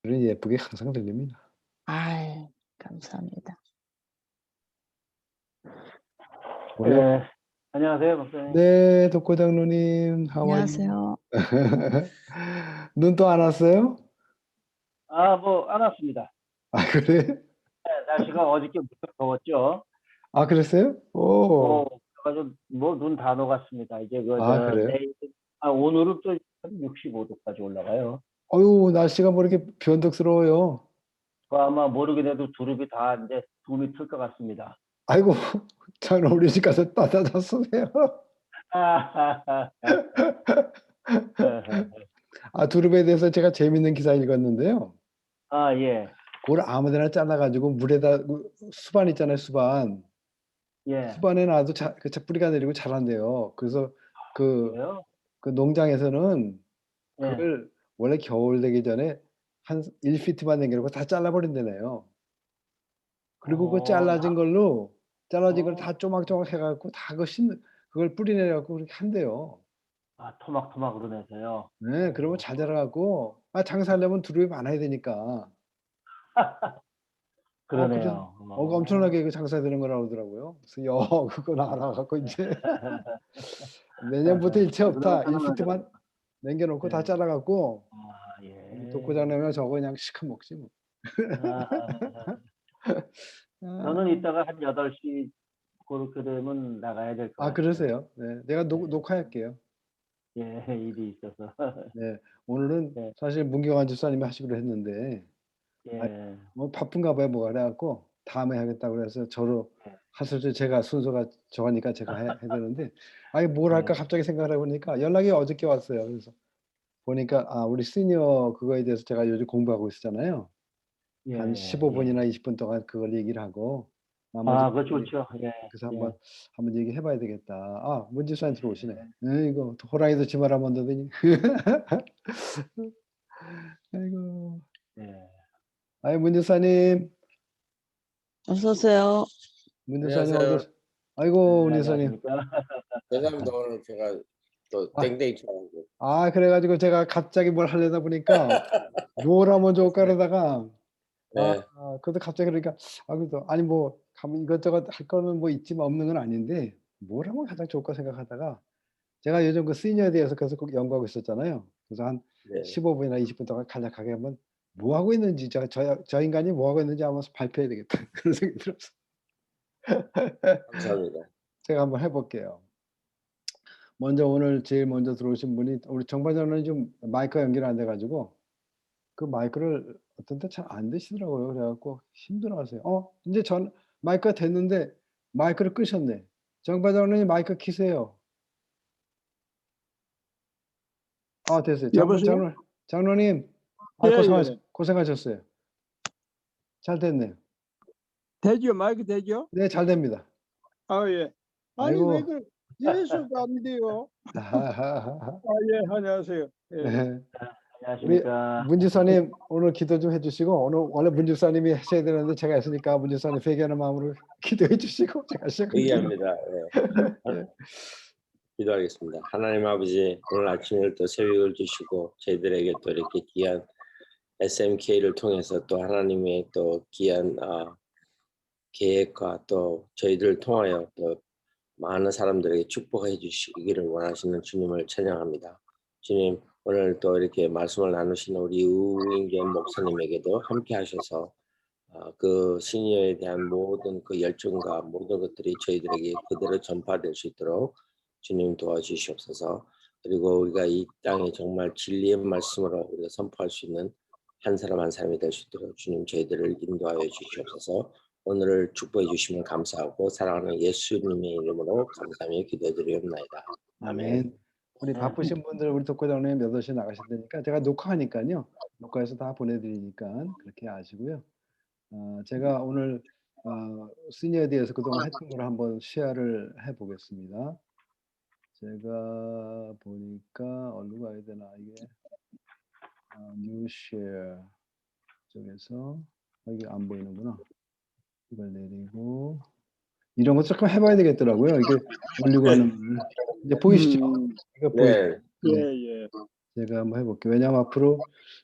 예쁘게 항상 들립니다. 아이, 감사합니다. 오늘 예. 안녕하세요, 목사님. 네, 독고장로님, how are you? 안녕하세요. 눈 또 안 왔어요? 뭐, 안 왔습니다. 아, 그래? 예, 날씨가 어저께 무척 더웠죠. 아, 그랬어요? 오. 그래가지고, 눈 다 녹았습니다. 이제 아, 그래요? 내일, 오늘은 또 65도까지 올라가요. 어유, 날씨가 뭐 이렇게 변덕스러워요. 아마 모르게 돼도 두릅이 다 이제 둠이 틀 것 같습니다. 아이고, 장로 우리 집 가서 따다줬으세요. 아, 두릅에 대해서 제가 재밌는 기사 읽었는데요. 예. 그걸 아무데나 잘라가지고 물에다 수반 있잖아요, 수반. 예. 수반에 놔도 뿌리가 내리고 자란대요. 그래서 그래요? 그 농장에서는 예. 그걸 원래 겨울 되기 전에 한 1피트만 남겨놓고 다 잘라버린다네요. 그리고 그 잘라진 걸 다 쪼막쪼막 해갖고 다 그걸 뿌리내갖고 그렇게 한대요. 토막토막으로 내서요. 네, 그러면 잘 자라갖고, 장사하려면 두릅이 많아야 되니까. 그러네요. 엄청나게 그 장사해야 되는 거라고 그러더라고요. 그래서 그거 알아갖고 이제 내년부터 일체 없다. 1피트만 남겨놓고 다 잘라갖고, 예. 독고장내면 저거 그냥 시커 먹지 뭐. 저는 이따가 한 8시 그렇게 되면 나가야 될 것 같아요. 그러세요? 네, 내가 녹화할게요. 예, 일이 있어서. 네, 오늘은 네. 사실 문경환 집사님이 하시기로 했는데, 예. 뭐 바쁜가 봐요, 뭐가 그래갖고 다음에 하겠다고 그래서 저로 하실 제가 순서가 저하니까 제가 해야 되는데, 뭘 할까 갑자기 생각을 해보니까 연락이 어저께 왔어요. 그래서 보니까 우리 시니어 그거에 대해서 제가 요즘 공부하고 있었잖아요. 예. 한 15분이나 20분 동안 그걸 얘기를 하고 나머지 그거 좋죠. 예. 그래서 한번 얘기해봐야 되겠다. 문 집사님 들어오시네. 이거 호랑이도 지 말 한번 더더니. 아이고. 예. 문 집사님. 어서 오세요. 문 집사님 안녕하세요. 어디? 아이고, 문 집사님. 죄송합니다. 오늘 제가 또 땡땡이 쳐가지고. 그래가지고 제가 갑자기 뭘 하려다 보니까 뭘 하면 좋을까 그러다가 네. 그래도 갑자기 그러니까 그래도 아니 뭐 가면 이것저것 할 거는 뭐 있지만 없는 건 아닌데 뭘 하면 가장 좋을까 생각하다가 제가 요즘 그 시니어에 대해서 계속 연구하고 있었잖아요. 그래서 한 네. 15분이나 20분 동안 간략하게 한번 뭐 하고 있는지 저 인간이 뭐 하고 있는지 한번 발표해야 되겠다 그런 생각이 들었어. 감사합니다. 제가 한번 해볼게요. 먼저 오늘 제일 먼저 들어오신 분이 우리 정반장은 좀 마이크가 연결 안 돼가지고 그 마이크를 어떤 때 잘 안 되시더라고요. 그래갖고 힘들어하세요. 이제 전 마이크가 됐는데 마이크를 끄셨네. 정반장님 마이크 키세요. 됐어요. 여보세요? 장로님, 예. 고생하셨어요. 잘 됐네요. 되죠? 마이크 되죠? 네, 잘 됩니다. 예. 아니, 아이고. 왜 그래? 계속 안 돼요. 예, 안녕하세요. 예. 네. 우리 안녕하십니까. 문 집사님 오늘 기도 좀 해주시고, 오늘 원래 문 집사님이 하셔야 되는데 제가 했으니까 문 집사님 회개하는 마음으로 기도해 주시고 제가 시작할게요. 얘기합니다. 네. 기도하겠습니다. 하나님 아버지, 오늘 아침에 또 새벽을 주시고 저희들에게 또 이렇게 귀한 SMK를 통해서 또 하나님의 또 귀한 계획과 또 저희들을 통하여 또 많은 사람들에게 축복해 주시기를 원하시는 주님을 찬양합니다. 주님, 오늘 또 이렇게 말씀을 나누시는 우리 우인견 목사님에게도 함께 하셔서 그 시니어에 대한 모든 그 열정과 모든 것들이 저희들에게 그대로 전파될 수 있도록 주님 도와주시옵소서. 그리고 우리가 이 땅에 정말 진리의 말씀으로 우리가 선포할 수 있는 한 사람 한 사람이 될 수 있도록 주님 저희들을 인도하여 주시옵소서. 오늘을 축복해 주시면 감사하고 사랑하는 예수님의 이름으로 감사하며 기도드리옵나이다. 아멘. 우리 바쁘신 분들 우리 독고장로님 8시에 나가실 테니까 제가 녹화하니까요. 녹화해서 다 보내드리니까 그렇게 아시고요. 제가 오늘 시니어에 대해서 그동안 했던 걸 한번 쉐어를 해보겠습니다. 제가 보니까 어디로 가야 되나 이게 뉴 쉐어 쪽에서 여기 안 보이는구나. 이걸 내리고 이런 거 조금 해봐야 되겠더라고요. 이게 올리고 하는 걸. 이제 보이시죠? 이거 보이죠? 네. 예. 제가 한번 해볼게요. 왜냐하면 앞으로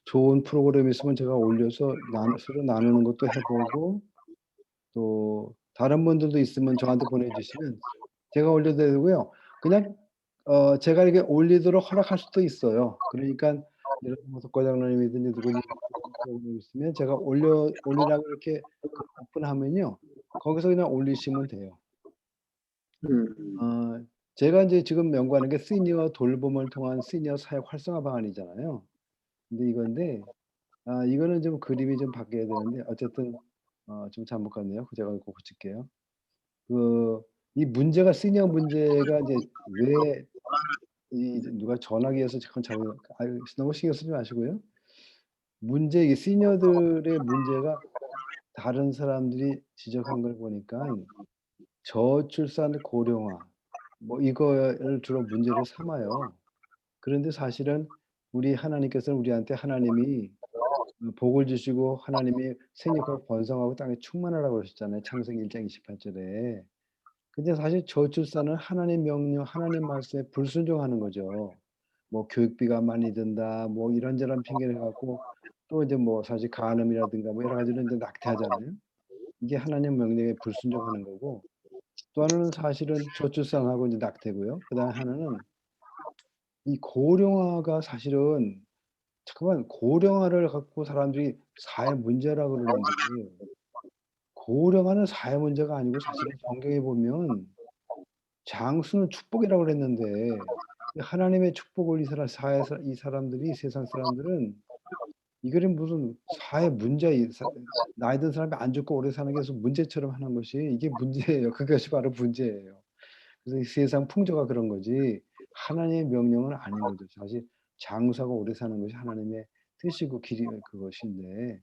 좋은 프로그램이 있으면 제가 올려서 서로 나누는 것도 해보고 또 다른 분들도 있으면 저한테 보내주시면 제가 올려도 되고요. 그냥 제가 이렇게 올리도록 허락할 수도 있어요. 그러니까 예를 들어서 석과장로님이든지 누구든지 프로그램 있으면 제가 올리라고 이렇게 오픈하면요. 거기서 그냥 올리시면 돼요. 제가 이제 지금 연구하는 게 시니어 돌봄을 통한 시니어 사역 활성화 방안이잖아요. 근데 이거는 좀 그림이 좀 바뀌어야 되는데 어쨌든 좀 잘못 갔네요. 제가 이거 고칠게요. 이 문제가 시니어 문제가 이제 왜 누가 전화기 해서 잠깐 너무 신경 쓰지 마시고요. 이 시니어들의 문제가 다른 사람들이 지적한 걸 보니까 저출산 고령화 뭐 이거를 주로 문제로 삼아요. 그런데 사실은 우리 하나님께서는 우리한테 하나님이 복을 주시고 하나님이 생육하고 번성하고 땅에 충만하라고 그러셨잖아요. 창세기 1장 28절에. 근데 사실 저출산은 하나님 명령, 하나님 말씀에 불순종하는 거죠. 뭐 교육비가 많이 든다, 뭐 이런저런 핑계를 갖고 또 이제 뭐 사실 간음이라든가 뭐 여러 가지로 이제 낙태하잖아요. 이게 하나님 명령에 불순종하는 거고 또 하나는 사실은 저출산하고 이제 낙태고요. 그다음에 하나는 이 고령화가 사실은 잠깐만 고령화를 갖고 사람들이 사회 문제라고 그러는데 고령화는 사회 문제가 아니고 사실은 성경에 보면 장수는 축복이라고 그랬는데 하나님의 축복을 이 사람들이 세상 사람들은 이거는 무슨 사회 문제 나이 든 사람이 안 죽고 오래 사는 게 무슨 문제처럼 하는 것이 이게 문제예요. 그것이 바로 문제예요. 그래서 이 세상 풍조가 그런 거지 하나님의 명령은 아닌 거죠. 사실 장수하고 오래 사는 것이 하나님의 뜻이고 길이 그것인데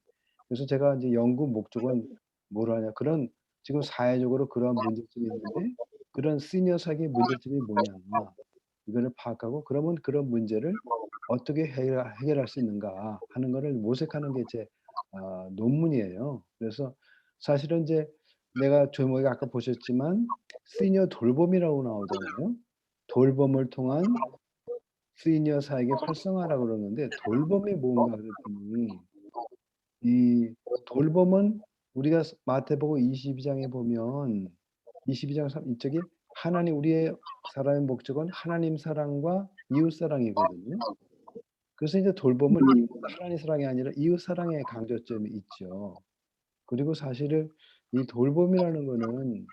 그래서 제가 이제 연구 목적은 뭘 하냐 그런 지금 사회적으로 그러한 문제점이 있는데 그런 시니어 사회의 문제점이 뭐냐 이거를 파악하고 그러면 그런 문제를 어떻게 해결할 수 있는가 하는 거를 모색하는 게 제 논문이에요. 그래서 사실은 이제 내가 제목에 아까 보셨지만 시니어 돌봄이라고 나오잖아요. 돌봄을 통한 시니어 사회의 활성화라고 그러는데 돌봄이 뭔가 그랬더니 이 돌봄은 우리가 마태복음 22장에 보면 22장 이쪽에 하나님 우리의 사람의 목적은 하나님 사랑과 이웃 사랑이거든요. 그래서 이제 돌봄은 하나님 사랑이 아니라 이웃 사랑의 강조점이 있죠. 그리고 사실은 이 돌봄이라는 거는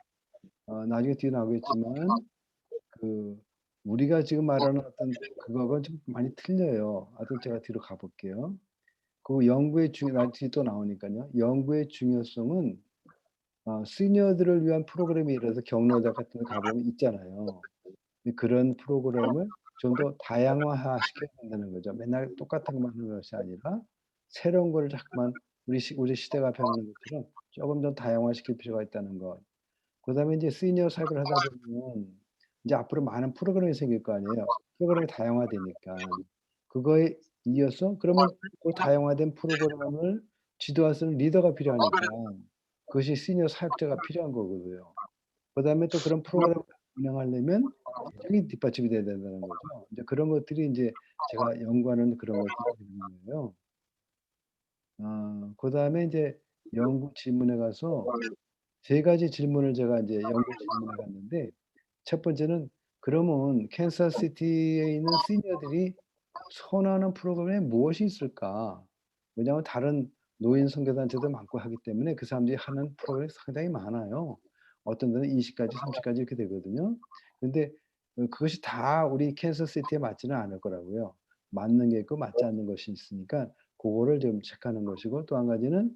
나중에 뒤에 나오겠지만 우리가 지금 말하는 어떤 그거가 좀 많이 틀려요. 하여튼 제가 뒤로 가 볼게요. 그 연구의 뒤에 또 나오니까요. 연구의 중요성은 시니어들을 위한 프로그램이 예를 들어서 경로자 같은 데 가보면 있잖아요. 근데 그런 프로그램을 좀 더 다양화시켜야 된다는 거죠. 맨날 똑같은 것만 하는 것이 아니라 새로운 거를 자꾸만 우리 시대가 변하는 것처럼 조금 더 다양화시킬 필요가 있다는 것. 그다음에 이제 시니어 사역을 하다 보면 이제 앞으로 많은 프로그램이 생길 거 아니에요. 프로그램이 다양화되니까. 그거에 이어서 그러면 그 다양화된 프로그램을 지도할 수 있는 리더가 필요하니까 그것이 시니어 사역자가 필요한 거고요. 그다음에 또 그런 프로그램을 운영하려면 재정이 뒷받침이 돼야 된다는 거죠. 이제 그런 것들이 인제 제가 연구하는 그런 것들이 되는 거예요. 그다음에 인제 연구 질문에 가서 3가지 질문을 제가 인제 연구 질문에 갔는데 첫 번째는 그러면 캔사스시티에 있는 시니어들이 선호하는 프로그램에 무엇이 있을까? 왜냐하면 다른 노인 선교단체도 많고 하기 때문에 그 사람들이 하는 프로그램이 상당히 많아요. 어떤 데는 20 가지 30 가지 이렇게 되거든요. 근데 그것이 다 우리 캔사스시티에 맞지는 않을 거라고요. 맞는 게 있고 맞지 않는 것이 있으니까 고거를 좀 체크하는 것이고 또 한 가지는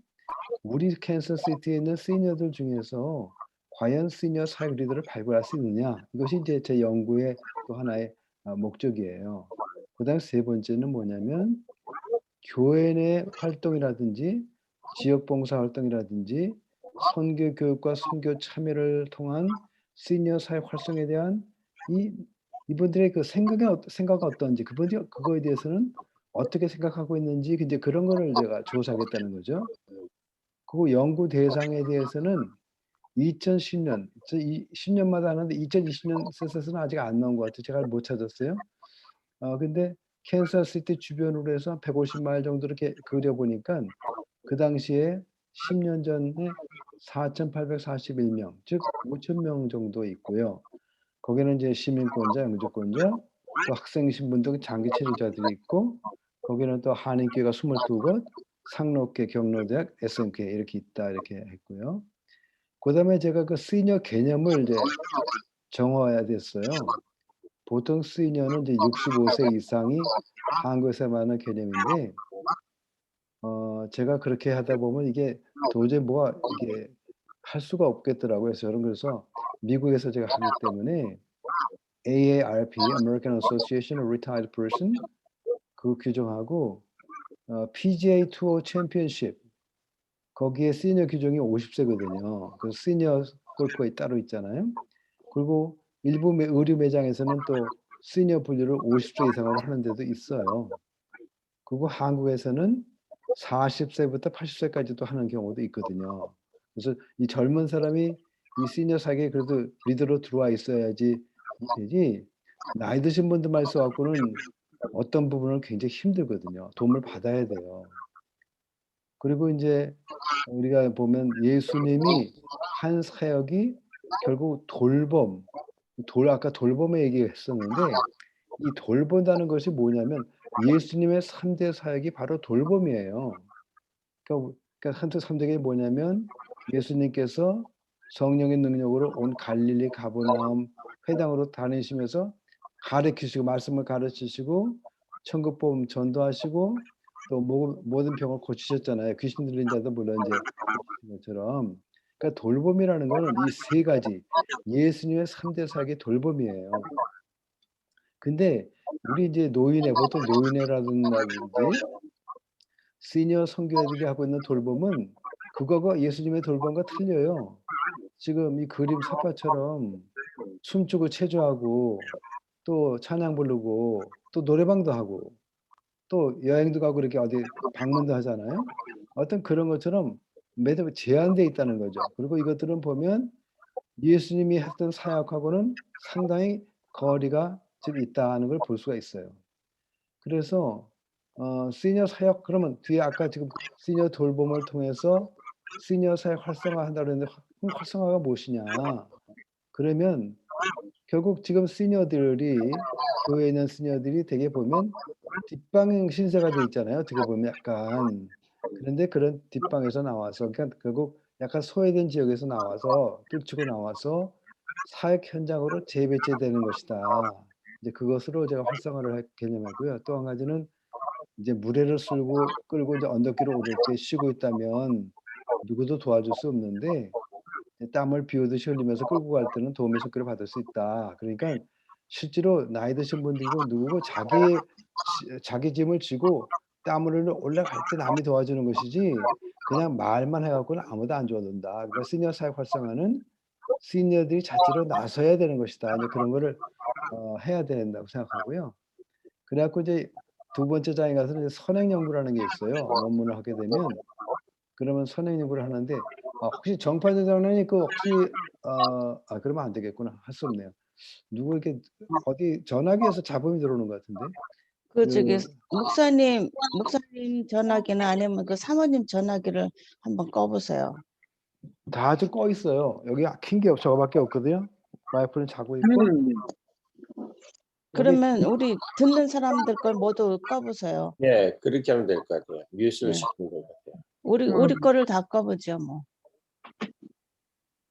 우리 캔사스시티에 있는 시니어들 중에서 과연 시니어 사역 리더를 발굴할 수 있느냐? 이것이 이제 제 연구의 또 하나의 목적이에요. 그다음에 세 번째는 뭐냐면 교회 내 활동이라든지 지역 봉사 활동이라든지 선교 교육과 선교 참여를 통한 시니어 사역 활성에 대한 이분들의 그 생각은 어떤지 그분들이 그거에 대해서는 어떻게 생각하고 있는지 이제 그런 거를 제가 조사하겠다는 거죠. 그 연구 대상에 대해서는 2010년 이 10년마다 하는데 2020년 센서스는 아직 안 나온 것 같아요. 제가 못 찾았어요. 근데 캔사스시티 주변으로 해서 한 150마일 정도 이렇게 그려보니까 그 당시에 10년 전에 4,841명, 즉 5,000명 정도 있고요. 거기는 이제 시민권자, 영주권자, 또 학생 신분등 장기 체류자들이 있고, 거기는 또 한인교회가 22곳, 상록회, 경로대학, SMK 이렇게 있다 이렇게 했고요. 그다음에 제가 그 시니어 개념을 이제 정해야 됐어요. 보통 시니어는 이제 65세 이상이 한국에서 말하는 개념인데, 제가 그렇게 하다 보면 이게 도저히 뭐가 이게 할 수가 없겠더라고요. 저는 그래서 미국에서 제가 하기 때문에 AARP, American Association of Retired Person 그 규정하고 PGA 투어 챔피언십 거기에 시니어 규정이 50세거든요. 그 시니어 골프가 따로 있잖아요. 그리고 일부 의류 매장에서는 또 시니어 분류를 50세 이상으로 하는 데도 있어요. 그리고 한국에서는 40세부터 80세까지도 하는 경우도 있거든요. 그래서 이 젊은 사람이 이 시니어 사계에 그래도 리더로 들어와 있어야지 되지, 나이 드신 분들만 있어 갖고는 어떤 부분은 굉장히 힘들거든요. 도움을 받아야 돼요. 그리고 인제 우리가 보면 예수님이 한 사역이 결국 돌봄, 아까 돌봄의 얘기했었는데 이 돌본다는 것이 뭐냐면 예수님의 3대 사역이 바로 돌봄이에요. 그러니까 3대가 뭐냐면 예수님께서 성령의 능력으로 온 갈릴리 가버나움 회당으로 다니시면서 가르치시고 말씀을 가르치시고 천국복음 전도하시고 또 모든 병을 고치셨잖아요. 귀신 들린 자도 물론 이제 고치신 것처럼. 그러니까 돌봄이라는 거는 이 세 가지 예수님의 3대 사역이 돌봄이에요. 근데 우리 이제 보통 노인회라든지 시니어 선교회들이 하고 있는 돌봄은 그거가 예수님의 돌봄과 틀려요. 지금 이 그림 사파처럼 춤추고 체조하고 또 찬양 부르고 또 노래방도 하고 또 여행도 가고 이렇게 어디 방문도 하잖아요. 어떤 그런 것처럼 매듭 제한돼 있다는 거죠. 그리고 이것들은 보면 예수님이 했던 사역하고는 상당히 거리가 좀 있다는 걸 볼 수가 있어요. 그래서 시니어 사역 그러면 뒤에 아까 지금 시니어 돌봄을 통해서 시니어 사역 활성화한다고 그랬는데 그럼 활성화가 무엇이냐? 그러면 결국 지금 시니어들이 교회에 있는 시니어들이 되게 보면 뒷방 신세가 돼 있잖아요. 어떻게 보면 약간. 그런데 그런 뒷방에서 나와서 그러니까 결국 약간 소외된 지역에서 나와서 뚫치고 나와서 사역 현장으로 재배치되는 것이다. 이제 그것으로 제가 활성화를 할 개념이고요. 또 한 가지는 이제 무례를 끌고 이제 언덕길을 오를 때 쉬고 있다면 누구도 도와줄 수 없는데 땀을 비 오듯이 흘리면서 끌고 갈 때는 도움의 손길을 받을 수 있다. 그러니까 실제로 나이 드신 분들도 누구고 자기 짐을 지고 땀을 흘려 올라갈 때 남이 도와주는 것이지 그냥 말만 해 갖고는 아무도 안 도와준다. 그러니까 시니어 사역 활성화는 시니어들이 자체로 나서야 되는 것이다. 이제 그런 거를 해야 된다고 생각하고요. 그래 갖고 이제 두 번째 장에 가서는 이제 선행 연구라는 게 있어요. 논문을 하게 되면 그러면 선행 연구를 하는데 혹시 정파재 장로님 그 혹시 그러면 안 되겠구나. 할 수 없네요. 누구 이렇게 어디 전화기에서 잡음이 들어오는 것 같은데. 그 저기 그 목사님 전화기나 아니면 그 사모님 전화기를 한번 꺼 보세요. 다들 꺼 있어요. 여기 킨 게 저거밖에 없거든요. 와이프는 자고 있고 여기 그러면 우리 듣는 사람들 걸 모두 꺼 보세요. 예, 그렇게 하면 될 것 같아요. 뮤트를 네. 시키면 될 것 같아요. 우리 거를 다 꺼 보죠, 뭐.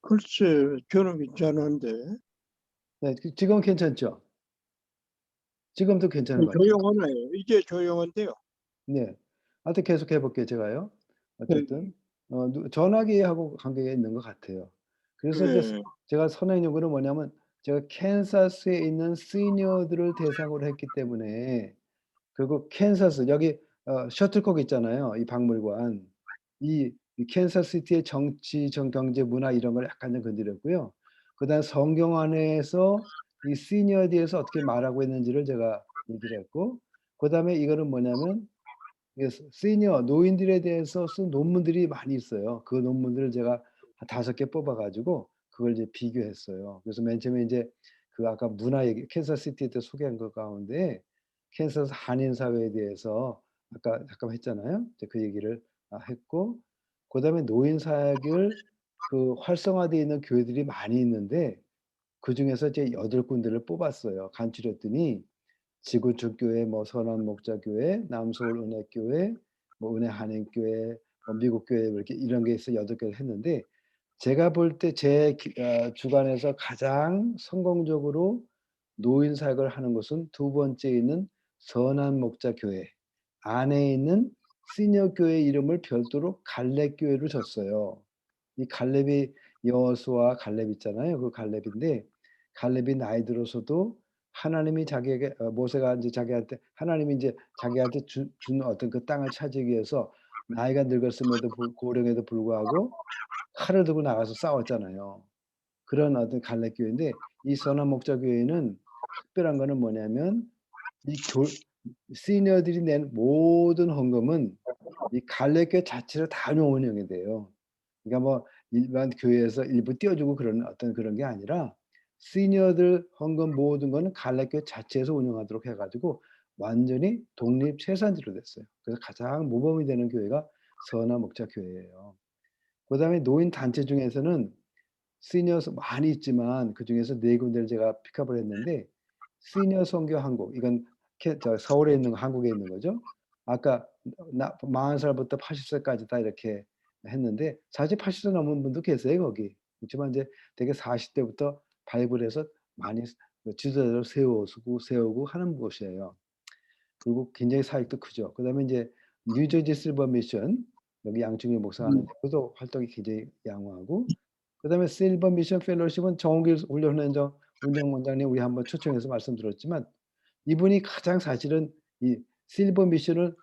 글쎄, 저는 괜찮은데. 네, 지금은 괜찮죠? 지금도 괜찮은 것 같아요. 조용하네요. 이제 조용한데요. 네. 하여튼 계속 해 볼게요, 제가요. 네. 어쨌든 전화기하고 관계가 있는 것 같아요. 그래서 이제 네. 제가 선행 연구는 뭐냐면 제가 캔사스에 있는 시니어들을 대상으로 했기 때문에 그리고 캔사스 여기 셔틀콕 있잖아요, 이 박물관. 이 캔사스시티의 정치, 경제, 문화 이런 걸 약간 좀 건드렸고요. 그다음 성경 안에서 이 시니어에 대해서 어떻게 말하고 있는지를 제가 얘기를 했고 그다음에 이거는 뭐냐면 이게 시니어 노인들에 대해서 쓴 논문들이 많이 있어요. 그 논문들을 제가 한 5개 뽑아 가지고 그걸 이제 비교했어요. 그래서 맨 처음에 인제 그 아까 문화 얘기 캔사스시티 때 소개한 것 가운데 캔서스 한인 사회에 대해서 아까 잠깐 했잖아요. 이제 그 얘기를 했고, 그다음에 노인 사역을 그 활성화되어 있는 교회들이 많이 있는데 그중에서 이제 8군데를 뽑았어요. 간추렸더니 지구촌교회, 뭐 선한 목자교회, 남서울 은혜교회, 뭐 은혜 한인교회, 뭐 미국교회 이렇게 이런 게 있어 8개를 했는데 제가 볼 때 제 주관에서 가장 성공적으로 노인 사역을 하는 곳은 두 번째에 있는 선한 목자교회 안에 있는 시니어 교회 이름을 별도로 갈렙교회로 줬어요. 이 갈렙이 여호수아 갈렙 있잖아요. 그 갈렙인데 갈렙이 나이 들어서도 하나님이 자기에게 모세가 이제 자기한테 하나님이 이제 자기한테 준 어떤 그 땅을 차지하기 위해서 나이가 늙었음에도 고령에도 불구하고 칼을 들고 나가서 싸웠잖아요. 그런 어떤 갈렙 교회인데 이 선한 목자 교회는 특별한 거는 뭐냐면 이 시니어들이 낸 모든 헌금은 이 갈렙 교회 자체로 다 운영이 돼요. 그러니까 뭐 일반 교회에서 일부 띄워주고 그런 어떤 그런 게 아니라 시니어들 헌금 모든 거는 갈렙 교회 자체에서 운영하도록 해 가지고 완전히 독립 채산지로 됐어요. 그래서 가장 모범이 되는 교회가 선한 목자 교회예요. 그다음에 노인 단체 중에서는 시니어 많이 있지만 그중에서 4군데를 제가 픽업을 했는데 시니어 선교 한국 이건 서울에 있는 거 한국에 있는 거죠. 아까 40살부터 80살까지 다 이렇게 했는데 사실 80세 넘은 분도 계세요 거기. 그렇지만 이제 되게 40대부터 발굴해서 많이 지도자를 세우고 하는 곳이에요. 그리고 굉장히 사역도 크죠. 그다음에 이제 뉴저지 실버 미션 여기 양충일 목사가 하는데 그것도 활동이 굉장히 양호하고 그다음에 실버 미션 펠로십은 정홍길 훈련원장 운영원장님 우리 한번 초청해서 말씀드렸지만 이분이 가장 사실은 이 실버 미션을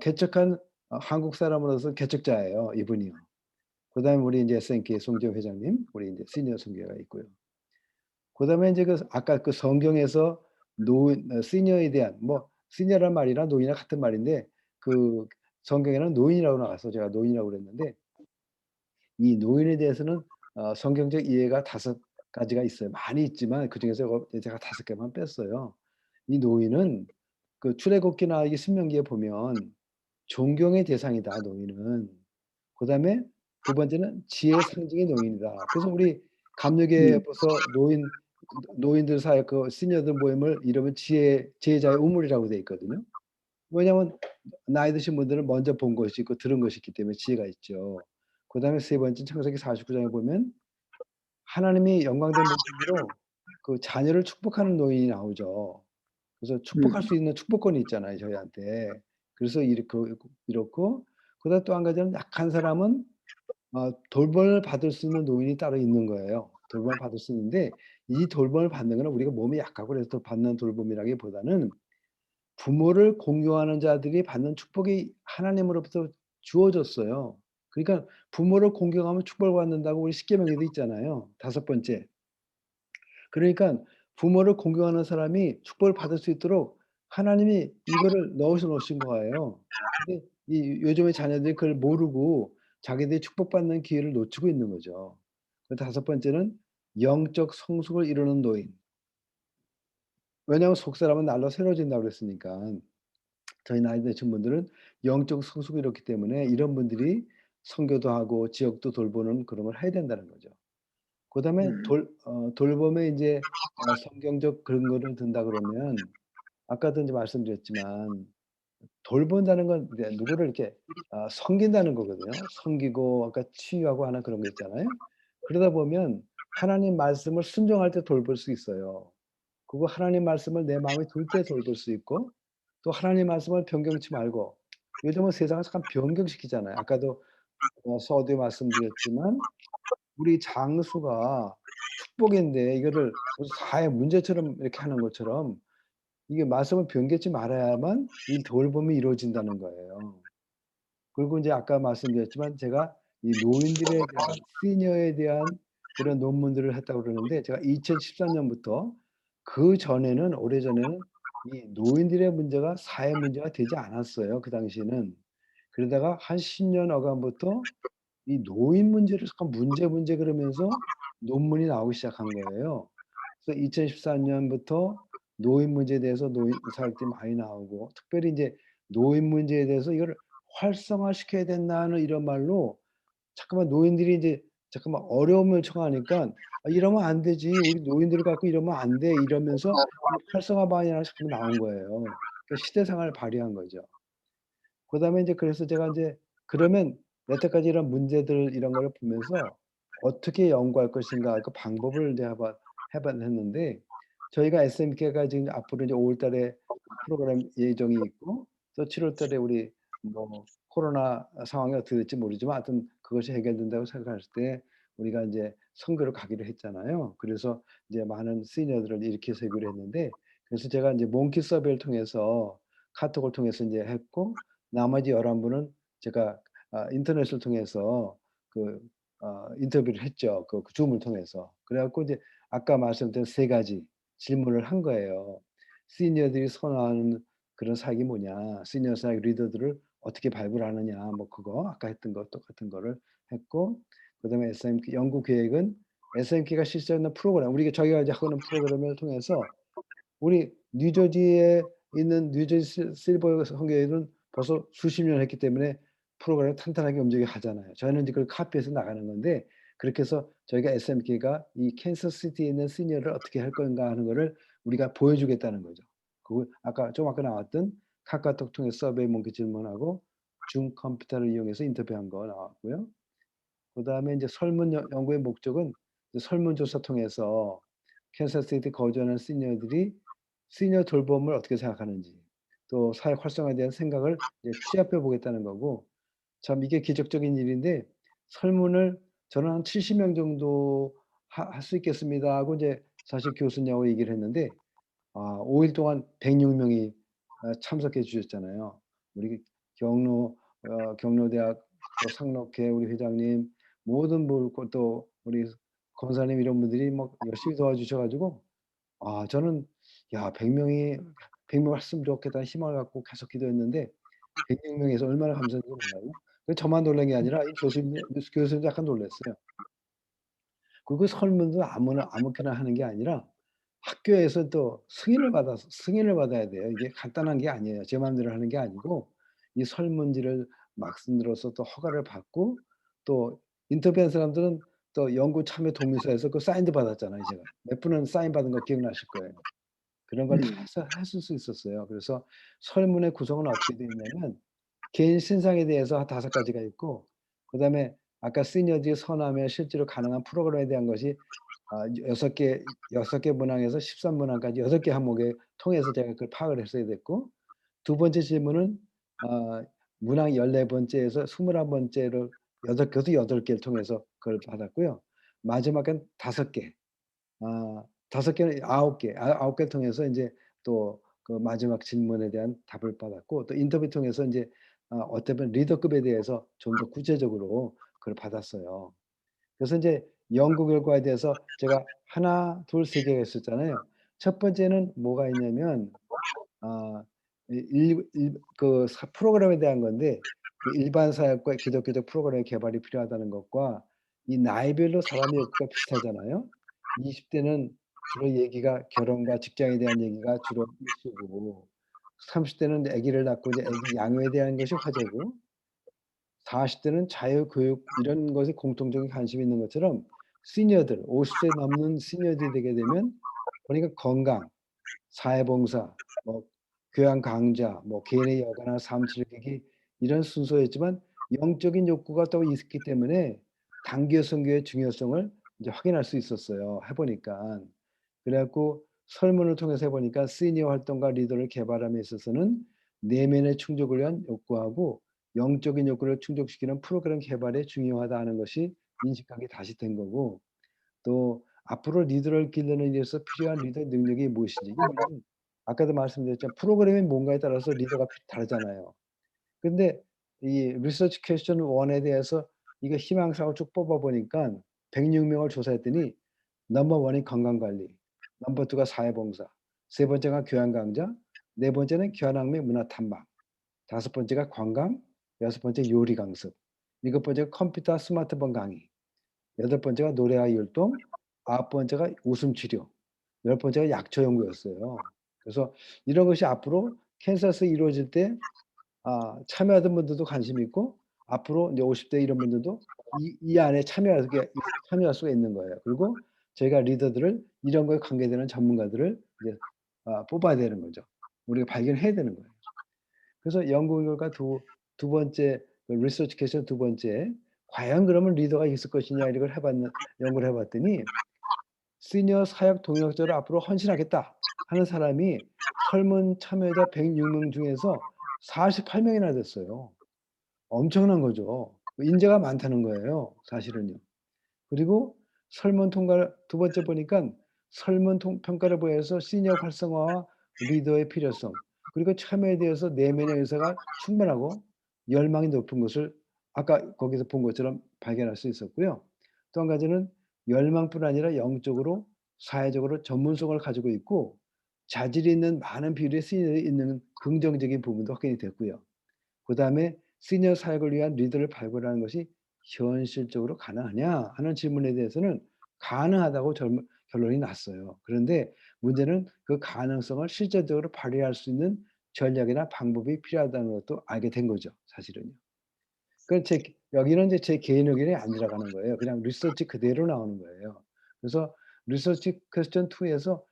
개척한 한국 사람으로서 개척자예요, 이분이요. 그다음에 우리 이제 SNK 송지영 회장님, 우리 이제 시니어 선교회가 있고요. 그다음에 이제 그 아까 그 성경에서 시니어에 대한 뭐 시니어란 말이랑 노인이랑 같은 말인데 그 성경에는 노인이라고 나와서 제가 노인이라고 그랬는데 이 노인에 대해서는 성경적 이해가 5가지가 있어요. 많이 있지만 그중에서 제가 5개만 뺐어요. 이 노인은 그 출애굽기나 이 신명기에 보면 존경의 대상이다 노인은. 그다음에 두 번째는 지혜의 상징이 노인이다. 그래서 우리 감리교에 벌써 노인들 사이 그 시니어들 모임을 이름은 지혜자의 우물이라고 되어 있거든요. 왜냐하면 나이 드신 분들은 먼저 본 것이 있고 들은 것이 있기 때문에 지혜가 있죠. 그다음에 세 번째 창세기 49장에 보면 하나님이 영광된 모습으로 그 자녀를 축복하는 노인이 나오죠. 그래서 축복할 수 있는 축복권이 있잖아요, 저희한테. 그래서 이렇고 그다음에 또 한 가지는 약한 사람은 돌봄을 받을 수 있는 노인이 따로 있는 거예요. 돌봄을 받을 수 있는데 이 돌봄을 받는 거는 우리가 몸이 약하고 그래서 받는 돌봄이라기보다는 부모를 공경하는 자들이 받는 축복이 하나님으로부터 주어졌어요. 그러니까 부모를 공경하면 축복을 받는다고 우리 십계명에도 있잖아요. 5번째. 그러니까 부모를 공경하는 사람이 축복을 받을 수 있도록 하나님이 이거를 넣으셔 놓으신 거예요. 근데 이 요즘에 자녀들이 그걸 모르고 자기들이 축복받는 기회를 놓치고 있는 거죠. 그 5번째는 영적 성숙을 이루는 노인. 왜냐하면 속사람은 날로 새로워진다고 그랬으니까. 저희 나이 드신 분들은 영적 성숙이 이렇기 때문에 이런 분들이 선교도 하고 지역도 돌보는 그런 걸 해야 된다는 거죠. 그다음에 돌봄에 인제 성경적 근거를 든다 그러면 아까도 인제 말씀드렸지만 돌본다는 건 이제 누구를 이렇게 섬긴다는 거거든요. 섬기고 아까 치유하고 하는 그런 거 있잖아요. 그러다 보면 하나님 말씀을 순종할 때 돌볼 수 있어요. 그리고 하나님 말씀을 내 마음에 둘 때 돌볼 수 있고 또 하나님 말씀을 변경치 말고 요즘은 세상을 잠깐 변경시키잖아요. 아까도 서두에 말씀드렸지만 우리 장수가 축복인데 이거를 무슨 사회 문제처럼 이렇게 하는 것처럼 이게 말씀을 변개치 말아야만 이 돌봄이 이루어진다는 거예요. 그리고 인제 아까 말씀드렸지만 제가 이 노인들에 대한 시니어에 대한 그런 논문들을 했다고 그러는데 제가 2013년부터 그전에는 오래전에는 이 노인들의 문제가 사회 문제가 되지 않았어요, 그 당시에는. 그러다가 한 10년 어간부터 이 노인 문제를 자꾸 문제 그러면서 논문이 나오기 시작한 거예요. 그래서 2014년부터 노인 문제에 대해서 노인 사역들이 많이 나오고 특별히 이제 노인 문제에 대해서 이걸 활성화시켜야 된다는 이런 말로 잠깐만 노인들이 이제 잠깐만 어려움을 처하니까 '아 이러면 안 되지. 우리 노인들을 갖고 이러면 안 돼.' 이러면서 이 활성화 방향이 자꾸 나온 거예요. 그 시대상을 발휘한 거죠. 그다음에 인제 그래서 제가 인제 그러면 여태까지 이런 문제들 이런 거를 보면서 어떻게 연구할 것인가 그 방법을 이제 해봤는데 저희가 SMK가 지금 앞으로 이제 5월 달에 그 프로그램 예정이 있고 또 7월 달에 우리 뭐 코로나 상황이 어떻게 될지 모르지만 하여튼 그것이 해결된다고 생각했을 때 우리가 인제 선교를 가기로 했잖아요. 그래서 이제 많은 시니어들을 일으켜서 하기로 했는데 그래서 제가 인제 몽키 서베이를 통해서 카톡을 통해서 인제 했고 나머지 11 분은 제가 인터넷을 통해서 그 인터뷰를 했죠. 그 줌을 통해서. 그래 갖고 이제 아까 말씀드린 3 가지 질문을 한 거예요. 시니어들이 선호하는 그런 사역이 뭐냐? 시니어 사역 리더들을 어떻게 발굴하느냐? 뭐 그거 아까 했던 거 똑같은 거를 했고 그다음에 SMK 연구 계획은 SMK가 실시하는 프로그램 저희가 이제 하고 있는 프로그램을 통해서 우리 뉴저지에 있는 뉴저지 실버 선교회는 벌써 수십 년을 했기 때문에 프로그램을 탄탄하게 움직여 가잖아요. 저희는 이제 그걸 카피해서 나가는 건데 그렇게 해서 저희가 SMK가 이 캔서스시티에 있는 시니어를 어떻게 할 건가 하는 거를 우리가 보여주겠다는 거죠. 그거 아까 나왔던 카카오톡 통해서 서베이 몽키 질문하고 줌 컴퓨터를 이용해서 인터뷰한 거 나왔고요. 그다음에 인제 설문 연구의 목적은 이제 설문조사 통해서 캔사스시티 거주하는 시니어들이 시니어 돌봄을 어떻게 생각하는지 또 사회 활성화에 대한 생각을 이제 취합해 보겠다는 거고 참 이게 기적적인 일인데 설문을 저는 한 70명 정도 할 수 있겠습니다 하고 이제 사실 교수님하고 얘기를 했는데 5일 동안 106 명이 참석해 주셨잖아요. 우리 경로대학 또 상록회 우리 회장님 모든 분 또 우리 권사님 이런 분들이 막 열심히 도와주셔 가지고 저는 '야 100 명이 100명 했으면 좋겠다.'는 희망을 갖고 계속 기도했는데 106 명에서 얼마나 감사한지 몰라요. 그 저만 놀란 게 아니라 이 교수님도 약간 놀랐어요. 그리고 설문도 아무렇게나 하는 게 아니라 학교에서 또 승인을 받아야 돼요. 이게 간단한 게 아니에요. 제 마음대로 하는 게 아니고 이 설문지를 말씀드려서 또 허가를 받고 또 인터뷰한 사람들은 또 연구 참여 동의서에서 그 사인도 받았잖아요, 제가. 몇 분은 사인 받은 거 기억나실 거예요. 그런 걸 다 해서 했을 수 있었어요. 그래서 설문의 구성은 어떻게 되어 있냐면 개인 신상에 대해서 5 가지가 있고 그다음에 아까 시니어들이 선호하면 실제로 가능한 프로그램에 대한 것이 6개 문항에서 13 문항까지 6개 항목에 통해서 제가 그걸 파악을 했어야 됐고 두 번째 질문은 문항 14 번째에서 21 번째로 그것도 8 개를 통해서 그걸 받았고요. 마지막엔 5 개. 5 개는 9 개, 9 개를 통해서 인제 또 그 마지막 질문에 대한 답을 받았고 또 인터뷰 통해서 인제 어떻게 보면 리더급에 대해서 좀 더 구체적으로 그걸 받았어요. 그래서 인제 연구 결과에 대해서 제가 하나, 둘, 3 개가 있었잖아요. 첫 번째는 뭐가 있냐면 아 이 일 그 프로그램에 대한 건데 그 일반 사역과 기독교적 프로그램 개발이 필요하다는 것과 이 나이별로 사람의 욕구가 비슷하잖아요. 20 대는 주로 얘기가 결혼과 직장에 대한 얘기가 주로 이슈고 30 대는 아기를 낳고 이제 아기 양육에 대한 것이 화제고 40 대는 자유교육 이런 것에 공통적인 관심이 있는 것처럼 시니어들 50세 넘는 시니어들이 되게 되면 보니까 건강, 사회봉사, 뭐 교양 강좌, 뭐 개인의 여가나 삶 즐기기 이런 순서였지만 영적인 욕구가 또 있기 때문에 단기의 선교의 중요성을 이제 확인할 수 있었어요, 해 보니깐. 그래 갖고 설문을 통해서 해 보니까 시니어 활동가 리더를 개발함에 있어서는 내면의 충족을 위한 욕구하고 영적인 욕구를 충족시키는 프로그램 개발이 중요하다는 것이 인식하게 다시 된 거고 또 앞으로 리더를 기르는 데 있어서 필요한 리더의 능력이 무엇인지 이게 물론 아까도 말씀드렸지만 프로그램이 뭔가에 따라서 리더가 다르잖아요. 근데 이 리서치 퀘스천 1에 대해서 이거 희망사항을 쭉 뽑아 보니깐 106 명을 조사했더니 넘버 1이 건강관리, 넘버 2가 사회봉사, 세 번째가 교양 강좌, 네 번째는 교환학 및 문화 탐방, 다섯 번째가 관광, 여섯 번째 요리 강습, 일곱 번째가 컴퓨터 스마트폰 강의, 여덟 번째가 노래와 율동, 아홉 번째가 웃음 치료, 열 번째가 약초 연구였어요. 그래서 이런 것이 앞으로 캔사스에 이루어질 때 참여하던 분들도 관심이 있고 앞으로 이제 50대 이런 분들도 이 안에 참여할 수가 있는 거예요. 그리고 저희가 리더들을 이런 거에 관계되는 전문가들을 이제 뽑아야 되는 거죠. 우리가 발견해야 되는 거예요. 그래서 연구 결과 두 번째 리서치 퀘스천 두 번째 과연 그러면 리더가 있을 것이냐 이걸 연구를 해봤더니 시니어 사역 동역자로 앞으로 헌신하겠다 하는 사람이 설문 참여자 106명 중에서 48명이나 됐어요. 엄청난 거죠. 인재가 많다는 거예요, 사실은요. 그리고 설문 통과 두 번째 보니까 평가를 보여서 시니어 활성화와 리더의 필요성 그리고 참여에 대해서 내면의 의사가 충만하고 열망이 높은 것을 아까 거기서 본 것처럼 발견할 수 있었고요. 또 한 가지는 열망뿐 아니라 영적으로 사회적으로 전문성을 가지고 있고 자질이 있는 많은 비율의 시니어들이 있는 긍정적인 부분도 확인이 됐고요. 그다음에 시니어 사역을 위한 리더를 발굴하는 것이 현실적으로 가능하냐 하는 질문에 대해서는 가능하다고 결론이 났어요. 그런데 문제는 그 가능성을 실질적으로 발휘할 수 있는 전략이나 방법이 필요하다는 것도 알게 된 거죠, 사실은요. 여기는 이제 제 개인 의견이 안 들어가는 거예요. 그냥 리서치 그대로 나오는 거예요. 그래서 리서치 퀘스천 2에서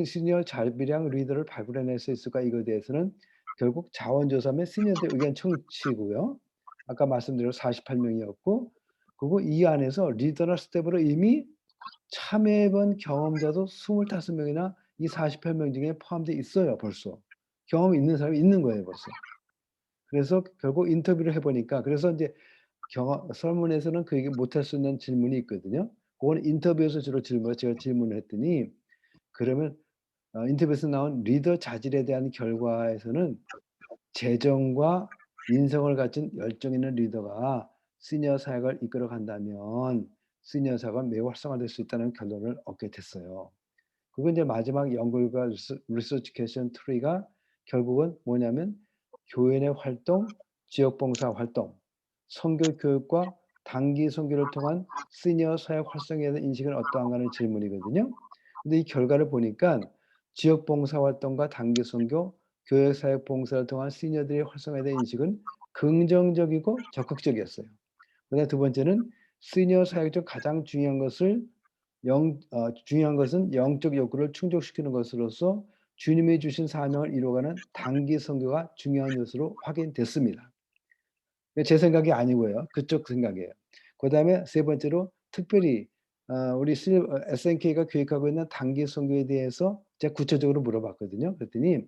시니어 잘비량 리더를 발굴해낼 수 있을까 이거에 대해서는 결국 자원조사 및 시니어들 의견 청취고요. 아까 말씀드린 48명이었고 그리고 이 안에서 리더나 스텝으로 이미 참여해 본 경험자도 25명이나 이 48명 중에 포함되어 있어요, 벌써. 경험이 있는 사람이 있는 거예요, 벌써. 그래서 결국 인터뷰를 해 보니까 그래서 인제 설문에서는 그 얘기 못할 수 있는 질문이 있거든요. 그거는 인터뷰에서 주로 제가 질문을 했더니 그러면 인터뷰에서 나온 리더 자질에 대한 결과에서는 재정과 인성을 갖춘 열정 있는 리더가 시니어 사역을 이끌어 간다면 시니어 사역은 매우 활성화될 수 있다는 결론을 얻게 됐어요. 그리고 인제 마지막 연구 결과 리서치 퀘스천 3가 결국은 뭐냐면 교회 내 활동, 지역 봉사 활동, 선교 교육과 단기 선교를 통한 시니어 사역 활성화에 대한 인식은 어떠한가는 질문이거든요. 근데 이 결과를 보니까 지역 봉사 활동과 단기 선교, 교회 사역 봉사를 통한 시니어들의 활성화에 대한 인식은 긍정적이고 적극적이었어요. 그다음에 두 번째는 시니어 사역 중 가장 중요한 것은 영적 욕구를 충족시키는 것으로서 주님이 주신 사명을 이루어가는 단기 선교가 중요한 요소로 확인됐습니다. 제 생각이 아니고요. 그쪽 생각이에요. 그다음에 세 번째로 특별히 우리 SNK가 계획하고 있는 단기 선교에 대해서 제가 구체적으로 물어봤거든요. 그랬더니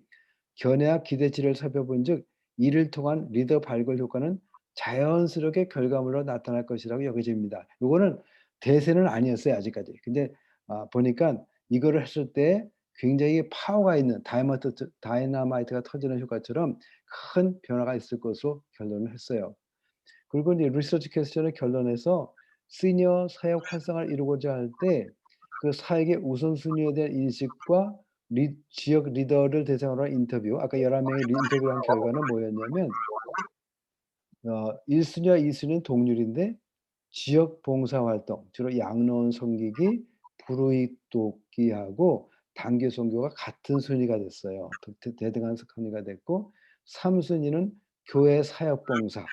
견해와 기대치를 살펴본즉 이를 통한 리더 발굴 효과는 자연스럽게 결과물로 나타날 것이라고 여겨집니다. 요거는 대세는 아니었어요, 아직까지. 근데 보니까 이거를 했을 때 굉장히 파워가 있는 다이너마이트가 터지는 효과처럼 큰 변화가 있을 것으로 결론을 했어요. 그리고 이제 리서치 퀘스천의 결론에서 시니어 사역 활성화를 이루고자 할 때 그 사역의 우선순위에 대한 인식과 지역 리더를 대상으로 한 인터뷰 아까 11명의 인터뷰를 한 결과는 뭐였냐면 1 순위와 2 순위는 동률인데 지역 봉사 활동 주로 양로원 섬기기, 불우익 돕기하고 단기 선교가 같은 순위가 됐어요. 대등한 순위가 됐고 3 순위는 교회 사역 봉사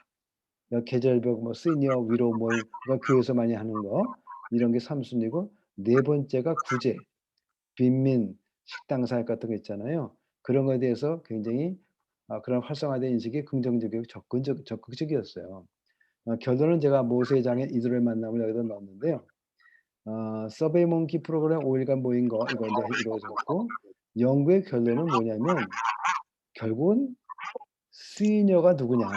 계절별 시니어 위로 모임 그러니까 교회에서 많이 하는 거 이런 게 3 순위고 네 번째가 구제, 빈민, 식당 사역 같은 거 있잖아요. 그런 거에 대해서 굉장히 그런 활성화된 인식이 긍정적이고 적극적이었어요. 결론은 제가 모세장의 이들을 만남을 여기다 넣었는데요. 서베이 몽키 프로그램 5 일간 모인 거 이거 인제 이루어졌고 연구의 결론은 뭐냐면 결국은 시니어가 누구냐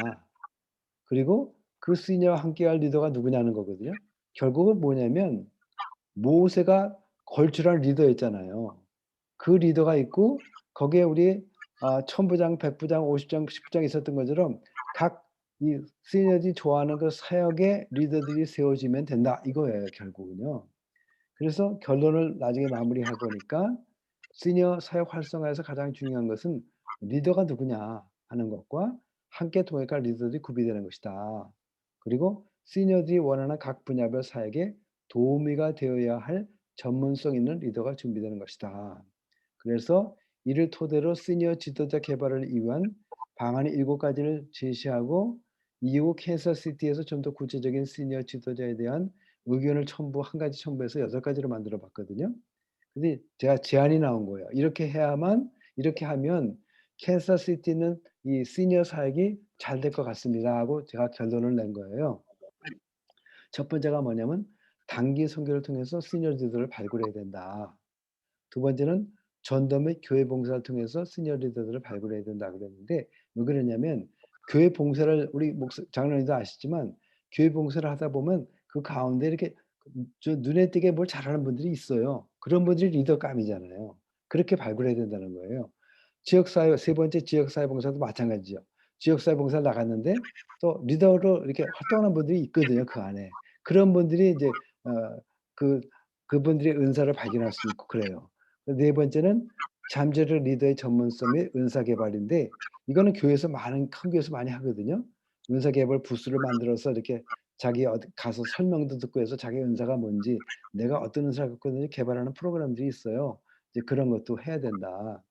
그리고 그 시니어와 함께할 리더가 누구냐는 거거든요. 결국은 뭐냐면 모세가 걸출한 리더였잖아요. 그 리더가 있고 거기에 우리 1000부장, 100부장, 50장, 10부장이 있었던 것처럼 각 이 시니어들이 좋아하는 그 사역의 리더들이 세워지면 된다 이거예요 결국은요. 그래서 결론을 나중에 마무리해 보니까 시니어 사역 활성화에서 가장 중요한 것은 리더가 누구냐 하는 것과 함께 동역할 리더들이 구비되는 것이다. 그리고 시니어들이 원하는 각 분야별 사역에 도우미가 되어야 할 전문성 있는 리더가 준비되는 것이다. 그래서 이를 토대로 시니어 지도자 개발을 위한 방안 7가지를 제시하고 이후 캔서시티에서 좀 더 구체적인 시니어 지도자에 대한 의견을 한 가지 첨부해서 6가지로 만들어 봤거든요. 근데 제가 제안이 나온 거예요. 이렇게 하면 캔서시티는 이 시니어 사역이 잘 될 것 같습니다 하고 제가 결론을 낸 거예요. 첫 번째가 뭐냐면 단기 선교를 통해서 시니어 리더를 발굴해야 된다. 두 번째는 전도 및 교회 봉사를 통해서 시니어 리더들을 발굴해야 된다 그랬는데 왜 그러냐면 교회 봉사를 우리 장로님도 아시지만 교회 봉사를 하다 보면 그 가운데 이렇게 눈에 띄게 뭘 잘하는 분들이 있어요. 그런 분들이 리더감이잖아요. 그렇게 발굴해야 된다는 거예요. 지역사회 세 번째 지역사회 봉사도 마찬가지죠. 지역사회 봉사를 나갔는데 또 리더로 이렇게 활동하는 분들이 있거든요, 그 안에. 그런 분들이 이제 그 그분들의 은사를 발견할 수 있고 그래요. 네 번째는 잠재력 리더의 전문성 및 은사 개발인데 이거는 큰 교회에서 많이 하거든요. 은사 개발 부스를 만들어서 이렇게 자기 어디 가서 설명도 듣고 해서 자기 은사가 뭔지 내가 어떤 은사를 갖고 있는지 개발하는 프로그램들이 있어요. 이제 그런 것도 해야 된다.